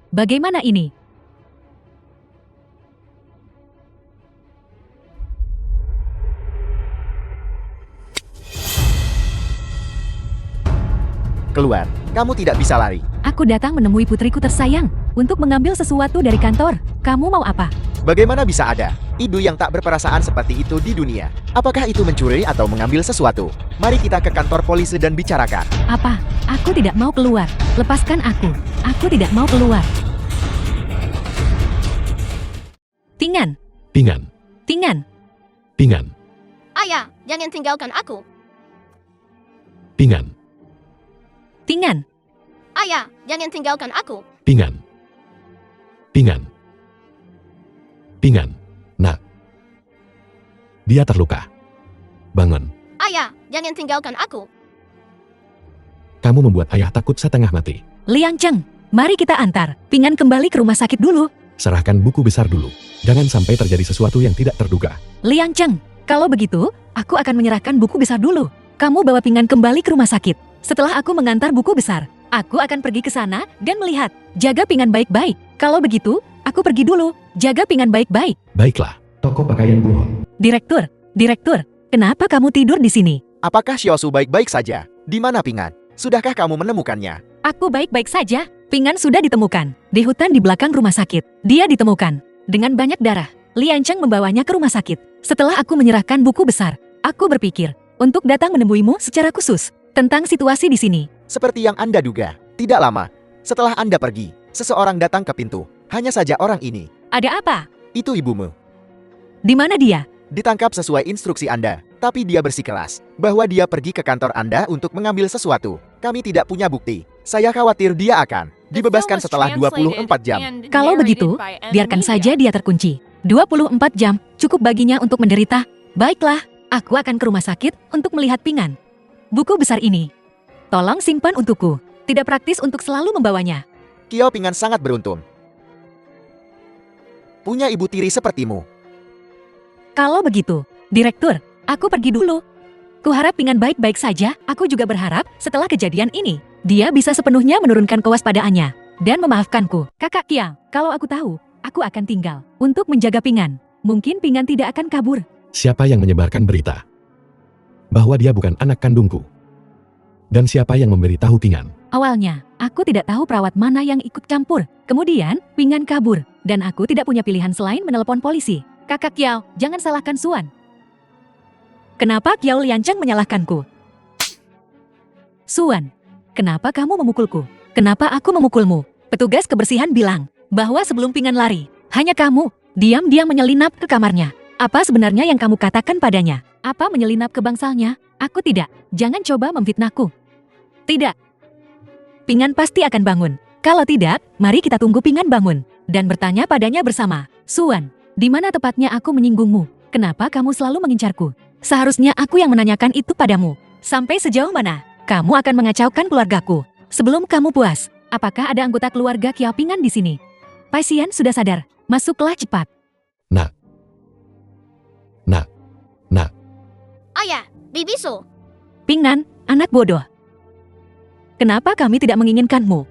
Speaker 2: Bagaimana ini?
Speaker 3: Keluar, kamu tidak bisa lari.
Speaker 2: Aku datang menemui putriku tersayang untuk mengambil sesuatu dari kantor. Kamu mau apa?
Speaker 3: Bagaimana bisa ada ibu yang tak berperasaan seperti itu di dunia? Apakah itu mencuri atau mengambil sesuatu? Mari kita ke kantor polisi dan bicarakan.
Speaker 2: Apa? Aku tidak mau keluar. Lepaskan aku. Aku tidak mau keluar. Pingan.
Speaker 1: Pingan.
Speaker 2: Pingan.
Speaker 1: Pingan.
Speaker 4: Ayah, jangan tinggalkan aku.
Speaker 1: Pingan.
Speaker 2: Pingan.
Speaker 4: Ayah, jangan tinggalkan aku.
Speaker 1: Pingan. Pingan. Pingan. Nak. Dia terluka. Bangun.
Speaker 4: Ayah, jangan tinggalkan aku.
Speaker 1: Kamu membuat ayah takut setengah mati.
Speaker 2: Liang Cheng, mari kita antar Pingan kembali ke rumah sakit dulu.
Speaker 1: Serahkan buku besar dulu. Jangan sampai terjadi sesuatu yang tidak terduga.
Speaker 2: Liang Cheng, kalau begitu, aku akan menyerahkan buku besar dulu. Kamu bawa Pingan kembali ke rumah sakit. Setelah aku mengantar buku besar, aku akan pergi ke sana dan melihat. Jaga Pingan baik-baik. Kalau begitu, aku pergi dulu. Jaga Pingan baik-baik.
Speaker 1: Baiklah. Toko pakaian buhon.
Speaker 2: Direktur, kenapa kamu tidur di sini?
Speaker 3: Apakah Xiaosu baik-baik saja? Di mana Pingan? Sudahkah kamu menemukannya?
Speaker 2: Aku baik-baik saja. Pingan sudah ditemukan. Di hutan di belakang rumah sakit. Dia ditemukan. Dengan banyak darah. Lian Cheng membawanya ke rumah sakit. Setelah aku menyerahkan buku besar, aku berpikir untuk datang menemuimu secara khusus tentang situasi di sini.
Speaker 3: Seperti yang Anda duga, tidak lama setelah Anda pergi, seseorang datang ke pintu. Hanya saja orang ini.
Speaker 2: Ada apa?
Speaker 3: Itu ibumu.
Speaker 2: Di mana dia?
Speaker 3: Ditangkap sesuai instruksi Anda, tapi dia bersikeras bahwa dia pergi ke kantor Anda untuk mengambil sesuatu. Kami tidak punya bukti. Saya khawatir dia akan dibebaskan setelah 24 jam.
Speaker 2: Kalau begitu, biarkan saja dia terkunci. 24 jam, cukup baginya untuk menderita. Baiklah, aku akan ke rumah sakit untuk melihat Pingan. Buku besar ini, tolong simpan untukku. Tidak praktis untuk selalu membawanya.
Speaker 3: Kiao Pingan sangat beruntung. Punya ibu tiri sepertimu.
Speaker 2: Kalau begitu, Direktur, aku pergi dulu. Kuharap Pingan baik-baik saja. Aku juga berharap setelah kejadian ini, dia bisa sepenuhnya menurunkan kewaspadaannya dan memaafkanku. Kakak Kiao, kalau aku tahu, aku akan tinggal untuk menjaga Pingan. Mungkin Pingan tidak akan kabur.
Speaker 1: Siapa yang menyebarkan berita bahwa dia bukan anak kandungku? Dan siapa yang memberitahu Pingan?
Speaker 2: Awalnya, aku tidak tahu perawat mana yang ikut campur. Kemudian, Pingan kabur, dan aku tidak punya pilihan selain menelepon polisi. Kakak Kiao, jangan salahkan Suan. Kenapa Kiao Lianceng menyalahkanku? Suan, kenapa kamu memukulku? Kenapa aku memukulmu? Petugas kebersihan bilang bahwa sebelum Pingan lari, hanya kamu diam-diam menyelinap ke kamarnya. Apa sebenarnya yang kamu katakan padanya? Apa menyelinap ke bangsalnya? Aku tidak. Jangan coba memfitnahku. Tidak. Pingan pasti akan bangun. Kalau tidak, mari kita tunggu Pingan bangun dan bertanya padanya bersama. Suan, di mana tepatnya aku menyinggungmu? Kenapa kamu selalu mengincarku? Seharusnya aku yang menanyakan itu padamu. Sampai sejauh mana kamu akan mengacaukan keluargaku? Sebelum kamu puas, apakah ada anggota keluarga Kiaopingan di sini? Paisian sudah sadar, masuklah cepat.
Speaker 1: Nak.
Speaker 4: Ayah, Bibisu.
Speaker 2: Pingnan, anak bodoh. Kenapa kami tidak menginginkanmu?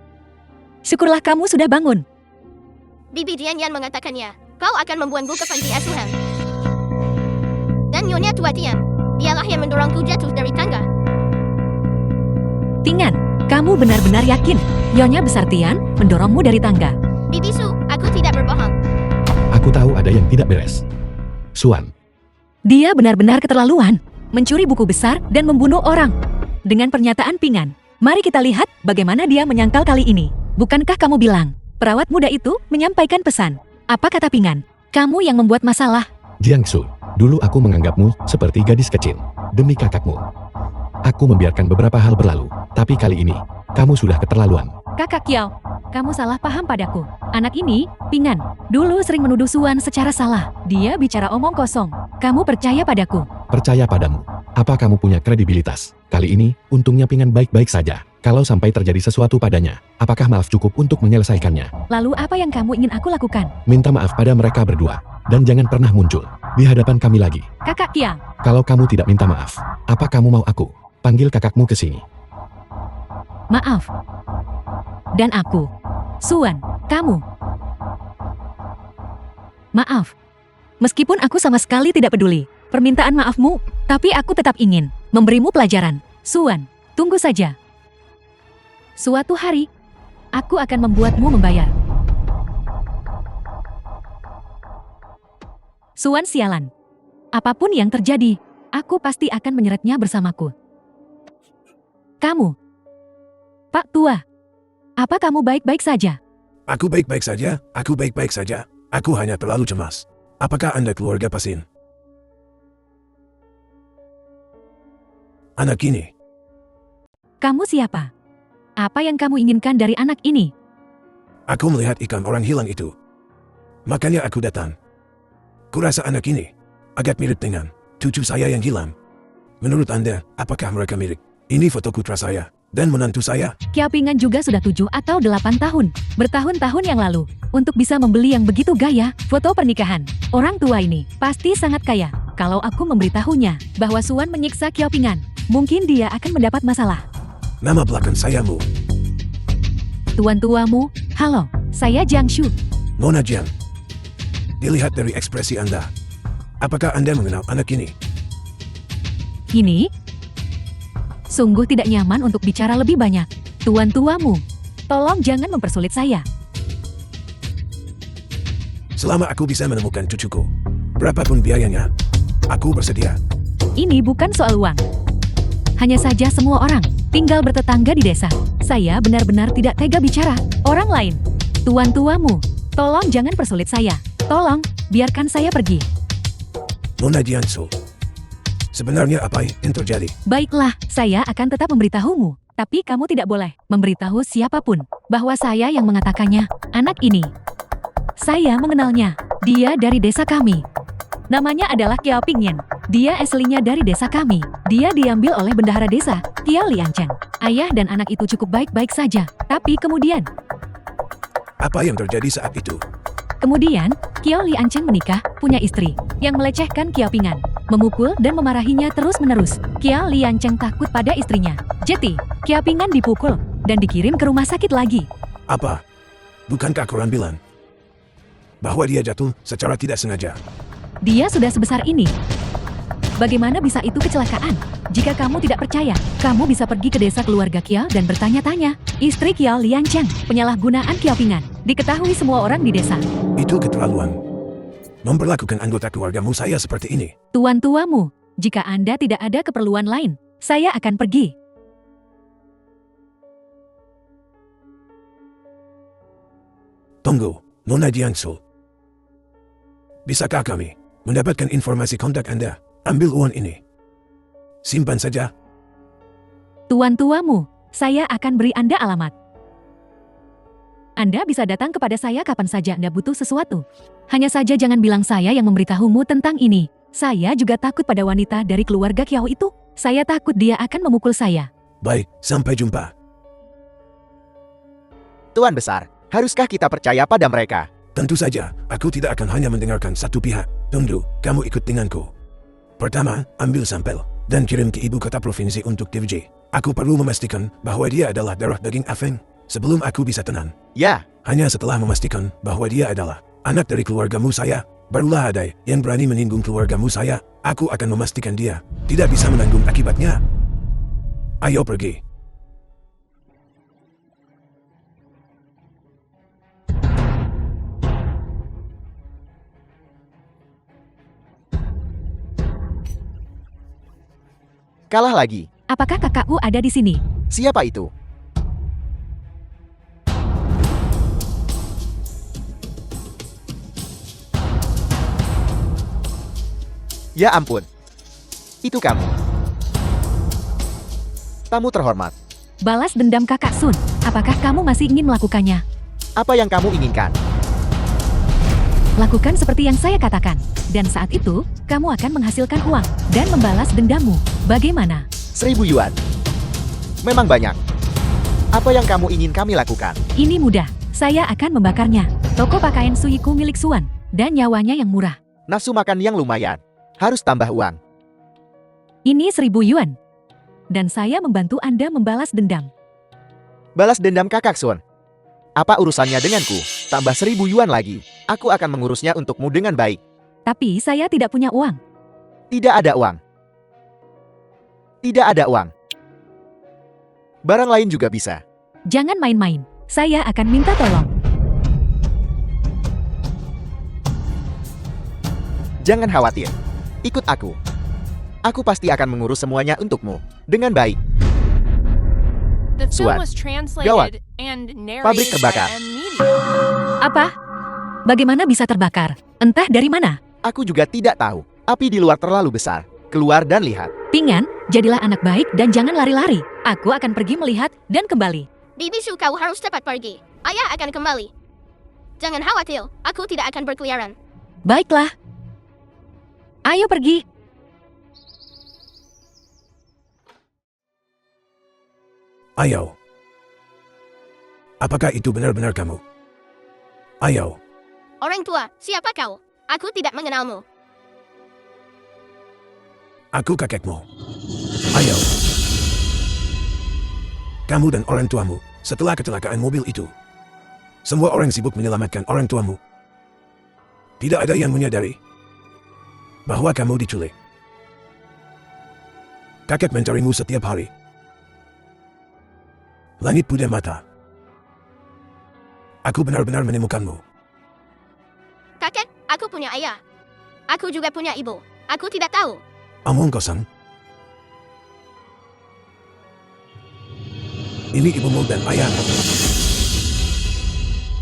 Speaker 2: Syukurlah kamu sudah bangun.
Speaker 4: Bibi Dian Yan mengatakannya, kau akan membuangku ke panti asuhan. Dan Nyonya Tua Tian, dialah yang mendorongku jatuh dari tangga.
Speaker 2: Tingan, kamu benar-benar yakin Nyonya Besar Tian mendorongmu dari tangga?
Speaker 4: Bibisu, aku tidak berbohong.
Speaker 1: Aku tahu ada yang tidak beres. Suan,
Speaker 2: Dia benar-benar keterlaluan, mencuri buku besar dan membunuh orang. Dengan pernyataan Pingan, mari kita lihat bagaimana dia menyangkal kali ini. Bukankah kamu bilang, perawat muda itu menyampaikan pesan? Apa kata Pingan? Kamu yang membuat masalah.
Speaker 1: Jiangsu, dulu aku menganggapmu seperti gadis kecil. Demi kakakmu. Aku membiarkan beberapa hal berlalu, tapi kali ini, kamu sudah keterlaluan.
Speaker 2: Kakak Kiao, kamu salah paham padaku. Anak ini, Pingan, dulu sering menuduh Suan secara salah. Dia bicara omong kosong. Kamu percaya padaku?
Speaker 1: Percaya padamu. Apa kamu punya kredibilitas? Kali ini, untungnya Pingan baik-baik saja. Kalau sampai terjadi sesuatu padanya, apakah maaf cukup untuk menyelesaikannya?
Speaker 2: Lalu apa yang kamu ingin aku lakukan?
Speaker 1: Minta maaf pada mereka berdua. Dan jangan pernah muncul di hadapan kami lagi.
Speaker 2: Kakak Kiao,
Speaker 1: Kalau kamu tidak minta maaf, apa kamu mau aku panggil kakakmu ke sini?
Speaker 2: maaf. Dan aku, Suan, kamu. Maaf. Meskipun aku sama sekali tidak peduli permintaan maafmu, tapi aku tetap ingin memberimu pelajaran. Suan, tunggu saja. Suatu hari, aku akan membuatmu membayar. Suan sialan. Apapun yang terjadi, aku pasti akan menyeretnya bersamaku. Kamu, Pak Tua, apa kamu baik-baik saja?
Speaker 6: Aku baik-baik saja, aku baik-baik saja. Aku hanya terlalu cemas. Apakah Anda keluarga Pasin? Anak ini,
Speaker 2: Kamu siapa? Apa yang kamu inginkan dari anak ini?
Speaker 6: aku melihat ikan orang hilang itu. Makanya aku datang. Kurasa anak ini agak mirip dengan cucu saya yang hilang. Menurut Anda, apakah mereka mirip? Ini foto putra saya dan menantu saya.
Speaker 2: Kiaopingan juga sudah 7 atau 8 tahun, bertahun-tahun yang lalu, untuk bisa membeli yang begitu gaya foto pernikahan. Orang tua ini pasti sangat kaya. Kalau aku memberitahunya bahwa Suan menyiksa Kiaopingan, mungkin dia akan mendapat masalah.
Speaker 6: Nama belakang saya Mu.
Speaker 2: Tuan-tuamu, halo, saya Jiang Shu.
Speaker 6: Nona Jiang. Dilihat dari ekspresi Anda. Apakah Anda mengenal anak ini?
Speaker 2: Ini sungguh tidak nyaman untuk bicara lebih banyak. Tuan-tuamu, tolong jangan mempersulit saya.
Speaker 6: Selama aku bisa menemukan cucuku, berapapun biayanya, aku bersedia.
Speaker 2: Ini bukan soal uang. Hanya saja semua orang tinggal bertetangga di desa. Saya benar-benar tidak tega bicara orang lain. Tuan-tuamu, tolong jangan persulit saya. Tolong, biarkan saya pergi.
Speaker 6: Nona Jiangsu. Sebenarnya apa yang terjadi?
Speaker 2: Baiklah, saya akan tetap memberitahumu. Tapi kamu tidak boleh memberitahu siapapun bahwa saya yang mengatakannya. Anak ini, saya mengenalnya. Dia dari desa kami. Namanya adalah Kiao Pingyan. Dia aslinya dari desa kami. Dia diambil oleh bendahara desa, Kiao Liancheng. Ayah dan anak itu cukup baik-baik saja. Tapi kemudian,
Speaker 6: Apa yang terjadi saat itu?
Speaker 2: Kemudian, Kiao Liancheng menikah, punya istri, yang melecehkan Kiao Pingan, memukul dan memarahinya terus-menerus. Kiao Liancheng takut pada istrinya. Jadi, Kiao Pingan dipukul, dan dikirim ke rumah sakit lagi.
Speaker 6: Apa? Bukankah koran bilang bahwa dia jatuh secara tidak sengaja?
Speaker 2: Dia sudah sebesar ini. Bagaimana bisa itu kecelakaan? Jika kamu tidak percaya, kamu bisa pergi ke desa keluarga Kiao dan bertanya-tanya. Istri Kiao Liancheng, penyalahgunaan Kiao Pingan, diketahui semua orang di desa.
Speaker 6: Itu keterlaluan. Memperlakukan anggota keluargamu saya seperti ini.
Speaker 2: Tuan-tuamu, jika Anda tidak ada keperluan lain, saya akan pergi.
Speaker 6: Tunggu, Nona Jiangsu. Bisakah kami mendapatkan informasi kontak Anda? Ambil uang ini. Simpan saja.
Speaker 2: Tuan-tuamu, saya akan beri Anda alamat. Anda bisa datang kepada saya kapan saja Anda butuh sesuatu. Hanya saja jangan bilang saya yang memberitahumu tentang ini. Saya juga takut pada wanita dari keluarga Kiao itu. Saya takut dia akan memukul saya.
Speaker 6: Baik, sampai jumpa.
Speaker 3: Tuan Besar, haruskah kita percaya pada mereka?
Speaker 6: Tentu saja, aku tidak akan hanya mendengarkan satu pihak. Tunggu, kamu ikut denganku. Pertama, ambil sampel dan kirim ke ibu kota provinsi untuk diuji. Aku perlu memastikan bahwa dia adalah darah daging Afeng sebelum aku bisa tenang.
Speaker 3: Ya,
Speaker 6: Hanya setelah memastikan bahwa dia adalah anak dari keluargamu saya, barulah ada yang berani menyinggung keluargamu saya. Aku akan memastikan dia tidak bisa menanggung akibatnya. Ayo pergi.
Speaker 3: kalah lagi.
Speaker 2: Apakah kakakku ada di sini?
Speaker 3: Siapa itu? Ya ampun. Itu kamu. Tamu terhormat.
Speaker 2: Balas dendam kakak Sun. Apakah kamu masih ingin melakukannya?
Speaker 3: Apa yang kamu inginkan?
Speaker 2: Lakukan seperti yang saya katakan. Dan saat itu, kamu akan menghasilkan uang dan membalas dendammu. Bagaimana?
Speaker 3: 1000 yuan. Memang banyak. Apa yang kamu ingin kami lakukan?
Speaker 2: Ini mudah. Saya akan membakarnya. Toko pakaian Suiku milik Suan. Dan nyawanya yang murah.
Speaker 3: Nafsu makan yang lumayan. Harus tambah uang.
Speaker 2: Ini 1000 yuan. Dan saya membantu Anda membalas dendam.
Speaker 3: Balas dendam kakak Sun. Apa urusannya denganku? Tambah 1000 yuan lagi. Aku akan mengurusnya untukmu dengan baik.
Speaker 2: Tapi saya tidak punya uang.
Speaker 3: Tidak ada uang. Tidak ada uang. Barang lain juga bisa.
Speaker 2: Jangan main-main. Saya akan minta tolong.
Speaker 3: Jangan khawatir. Ikut aku. Aku pasti akan mengurus semuanya untukmu. Dengan baik.
Speaker 5: The film
Speaker 3: Suan.
Speaker 5: was
Speaker 3: Gawat.
Speaker 5: translated and
Speaker 3: Pabrik
Speaker 5: narrated
Speaker 3: terbakar.
Speaker 5: by M. Media.
Speaker 2: Apa? Bagaimana bisa terbakar? Entah dari mana.
Speaker 3: Aku juga tidak tahu. Api di luar terlalu besar. Keluar dan lihat.
Speaker 2: Pingan, jadilah anak baik dan jangan lari-lari. Aku akan pergi melihat dan kembali.
Speaker 4: Bibisu kau harus cepat pergi. Ayah akan kembali. Jangan khawatir, aku tidak akan berkeliaran.
Speaker 2: Baiklah. Ayo pergi.
Speaker 6: Ayo. Apakah itu benar-benar kamu? Ayo.
Speaker 4: Orang tua, siapa kau? Aku tidak mengenalmu.
Speaker 6: Aku kakekmu. Ayo. Kamu dan orang tuamu, setelah kecelakaan mobil itu. Semua orang sibuk menyelamatkan orang tuamu. Tidak ada yang menyadari bahwa kamu diculik. Kakek mencarimu setiap hari. Langit pudar mata. Aku benar-benar menemukanmu.
Speaker 4: Kakek, aku punya ayah. Aku juga punya ibu. Aku tidak tahu.
Speaker 6: Omong kosong. Ini ibumu dan ayahmu.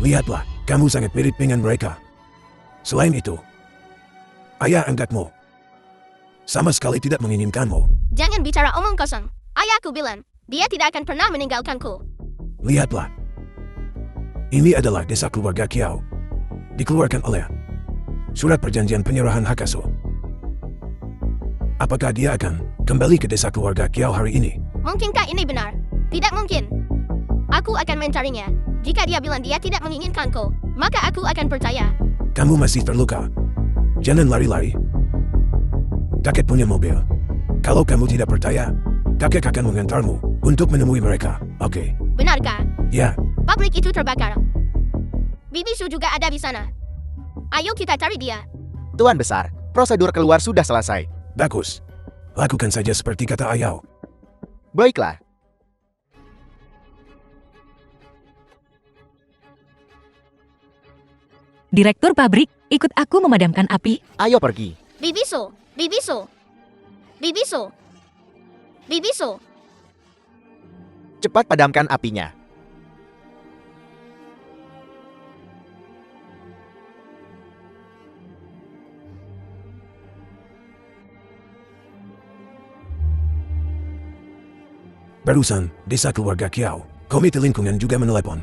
Speaker 6: Lihatlah, kamu sangat mirip dengan mereka. Selain itu, ayah angkatmu sama sekali tidak menginginkanmu.
Speaker 4: Jangan bicara omong kosong. Ayahku bilang, dia tidak akan pernah meninggalkanku.
Speaker 6: Lihatlah. Ini adalah desa keluarga Kiao. Dikeluarkan oleh surat perjanjian penyerahan hak asuh. Apakah dia akan kembali ke desa keluarga Kiao hari ini?
Speaker 4: Mungkinkah ini benar? Tidak mungkin. Aku akan mencarinya. Jika dia bilang dia tidak menginginkanku, maka aku akan percaya.
Speaker 6: Kamu masih terluka. Jangan lari-lari. Kakek punya mobil. Kalau kamu tidak percaya, kakek akan mengantarmu untuk menemui mereka. Oke.
Speaker 4: Benarkah?
Speaker 6: Ya,
Speaker 4: Pabrik itu terbakar. Bibisu juga ada di sana. Ayo kita cari dia.
Speaker 3: Tuan Besar, prosedur keluar sudah selesai.
Speaker 6: bagus. Lakukan saja seperti kata ayah.
Speaker 3: Baiklah.
Speaker 2: Direktur pabrik, ikut aku memadamkan api.
Speaker 3: Ayo pergi.
Speaker 4: Bibisu, Bibisu, Bibisu, Bibisu.
Speaker 3: Cepat padamkan apinya.
Speaker 6: Barusan, desa keluarga Kiao, komite lingkungan juga menelepon.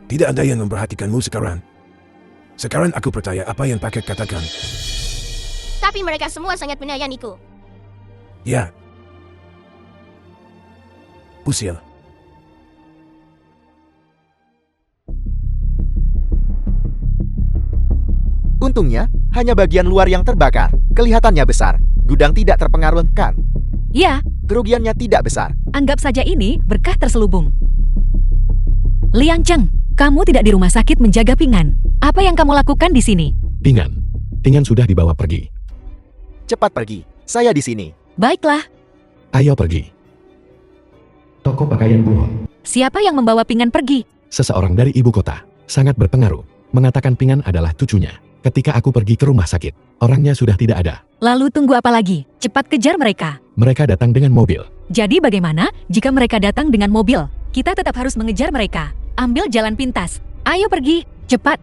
Speaker 6: Tidak ada yang memperhatikanmu sekarang. Sekarang aku percaya apa yang pakai katakan.
Speaker 4: Tapi mereka semua sangat menyayangiku.
Speaker 6: Ya. Usil.
Speaker 3: Untungnya, hanya bagian luar yang terbakar. Kelihatannya besar. Gudang tidak terpengaruhkan.
Speaker 2: Ya,
Speaker 3: Kerugiannya tidak besar.
Speaker 2: anggap saja ini berkah terselubung. Liang Cheng, kamu tidak di rumah sakit menjaga Pingan. Apa yang kamu lakukan di sini?
Speaker 1: Pingan sudah dibawa pergi.
Speaker 3: Cepat pergi. Saya di sini.
Speaker 2: Baiklah,
Speaker 1: Ayo pergi. Toko pakaian Buhon.
Speaker 2: siapa yang membawa Pingan pergi?
Speaker 1: Seseorang dari ibu kota. Sangat berpengaruh. Mengatakan Pingan adalah cucunya. Ketika aku pergi ke rumah sakit, orangnya sudah tidak ada.
Speaker 2: Lalu tunggu apa lagi? Cepat kejar mereka.
Speaker 1: Mereka datang dengan mobil.
Speaker 2: Jadi bagaimana jika mereka datang dengan mobil? Kita tetap harus mengejar mereka. Ambil jalan pintas. Ayo pergi, cepat.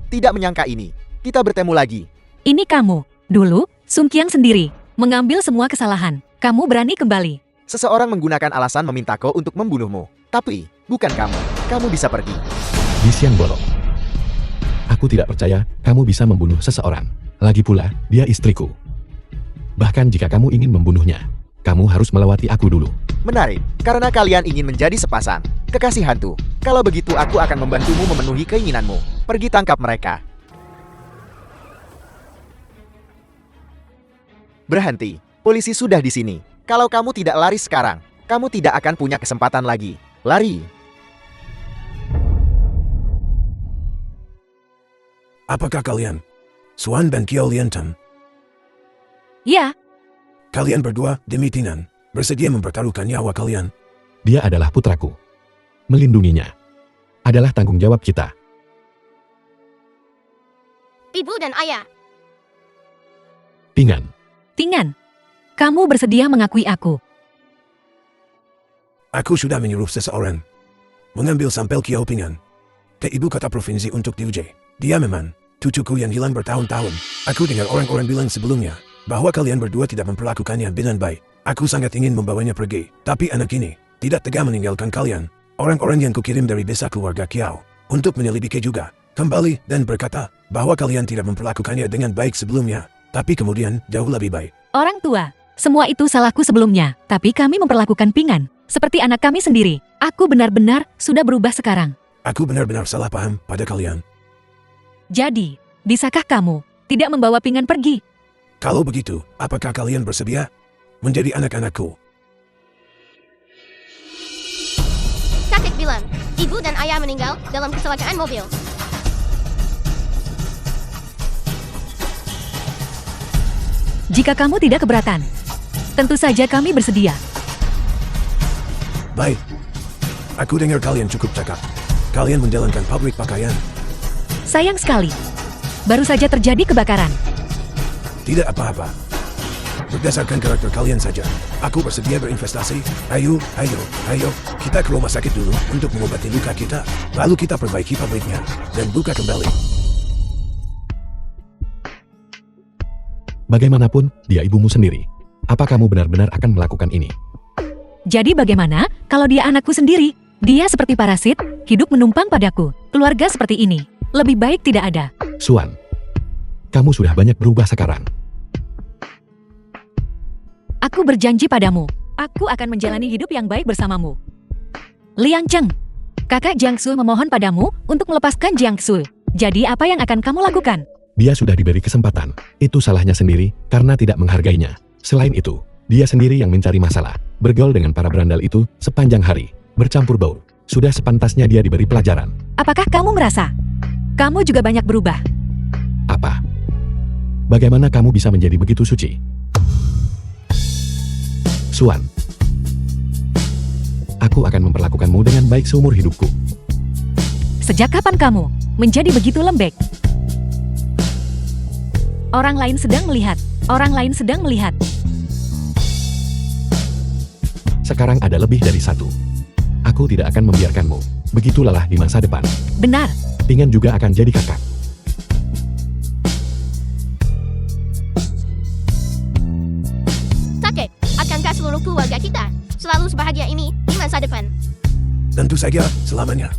Speaker 3: Tidak menyangka ini. Kita bertemu lagi.
Speaker 2: Ini kamu. Dulu, Sung Qiang sendiri mengambil semua kesalahan. Kamu berani kembali.
Speaker 3: Seseorang menggunakan alasan meminta kau untuk membunuhmu. Tapi, bukan kamu. Kamu bisa pergi.
Speaker 1: Di siang bolong. Aku tidak percaya kamu bisa membunuh seseorang. Lagi pula, dia istriku. Bahkan jika kamu ingin membunuhnya, kamu harus melewati aku dulu.
Speaker 3: Menarik, karena kalian ingin menjadi sepasang. Kekasih hantu. Kalau begitu aku akan membantumu memenuhi keinginanmu. Pergi tangkap mereka. Berhenti. Polisi sudah di sini. Kalau kamu tidak lari sekarang, kamu tidak akan punya kesempatan lagi. Lari.
Speaker 6: Apakah kalian? Suan dan Kiao Liantan.
Speaker 2: Ya,
Speaker 6: Kalian berdua, demi Tinan, bersedia mempertaruhkan nyawa kalian.
Speaker 1: Dia adalah putraku. Melindunginya adalah tanggung jawab kita.
Speaker 4: Ibu dan ayah.
Speaker 2: Pingan. Kamu bersedia mengakui aku.
Speaker 6: Aku sudah menyuruh seseorang mengambil sampel Kiao Pingan ke ibu kota provinsi untuk diuji. Dia memang cucuku yang hilang bertahun-tahun. Aku dengar orang-orang bilang sebelumnya bahwa kalian berdua tidak memperlakukannya dengan baik. Aku sangat ingin membawanya pergi, tapi anak ini tidak tega meninggalkan kalian. Orang-orang yang kukirim dari desa keluarga Kiao untuk menyelidiki juga kembali dan berkata bahwa kalian tidak memperlakukannya dengan baik sebelumnya, tapi kemudian jauh lebih baik.
Speaker 2: Orang tua, semua itu salahku sebelumnya, tapi kami memperlakukan Pingan seperti anak kami sendiri. Aku benar-benar sudah berubah sekarang.
Speaker 6: Aku benar-benar salah paham pada kalian.
Speaker 2: Jadi, bisakah kamu tidak membawa Pingan pergi?
Speaker 6: Kalau begitu, apakah kalian bersedia menjadi anak-anakku?
Speaker 4: Kakek bilang, ibu dan ayah meninggal dalam kecelakaan mobil.
Speaker 2: Jika kamu tidak keberatan, tentu saja kami bersedia.
Speaker 6: Baik. Aku dengar kalian cukup cakap. Kalian menjalankan pabrik pakaian.
Speaker 2: Sayang sekali, baru saja terjadi kebakaran.
Speaker 6: Tidak apa-apa. Berdasarkan karakter kalian saja, aku bersedia berinvestasi. Ayo, kita ke rumah sakit dulu untuk mengobati luka kita. Lalu kita perbaiki pabriknya dan buka kembali.
Speaker 1: Bagaimanapun, dia ibumu sendiri. Apa kamu benar-benar akan melakukan ini?
Speaker 2: Jadi bagaimana kalau dia anakku sendiri? Dia seperti parasit, hidup menumpang padaku. Keluarga seperti ini, lebih baik tidak ada.
Speaker 1: Suan, kamu sudah banyak berubah sekarang.
Speaker 2: Aku berjanji padamu, aku akan menjalani hidup yang baik bersamamu. Liang Cheng, kakak Jiangsu memohon padamu untuk melepaskan Jiangsu. Jadi apa yang akan kamu lakukan?
Speaker 1: Dia sudah diberi kesempatan. Itu salahnya sendiri karena tidak menghargainya. Selain itu, dia sendiri yang mencari masalah. Bergaul dengan para berandal itu sepanjang hari. Bercampur baur. Sudah sepantasnya dia diberi pelajaran.
Speaker 2: Apakah kamu merasa kamu juga banyak berubah?
Speaker 1: Apa? Bagaimana kamu bisa menjadi begitu suci? Suan, aku akan memperlakukanmu dengan baik seumur hidupku.
Speaker 2: Sejak kapan kamu menjadi begitu lembek? Orang lain sedang melihat. Orang lain sedang melihat.
Speaker 1: Sekarang ada lebih dari satu. Aku tidak akan membiarkanmu begitu lelah di masa depan.
Speaker 2: Benar.
Speaker 1: Pingan juga akan jadi kakak.
Speaker 4: Kakek, akankah seluruh keluarga kita selalu sebahagia ini di masa depan?
Speaker 6: Tentu saja, selamanya.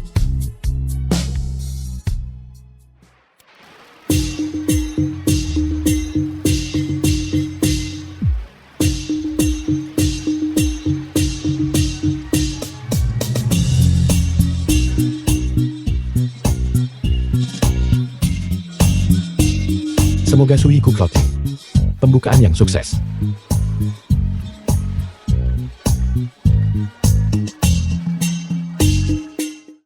Speaker 1: Semoga Suiku Clothing. Pembukaan yang sukses.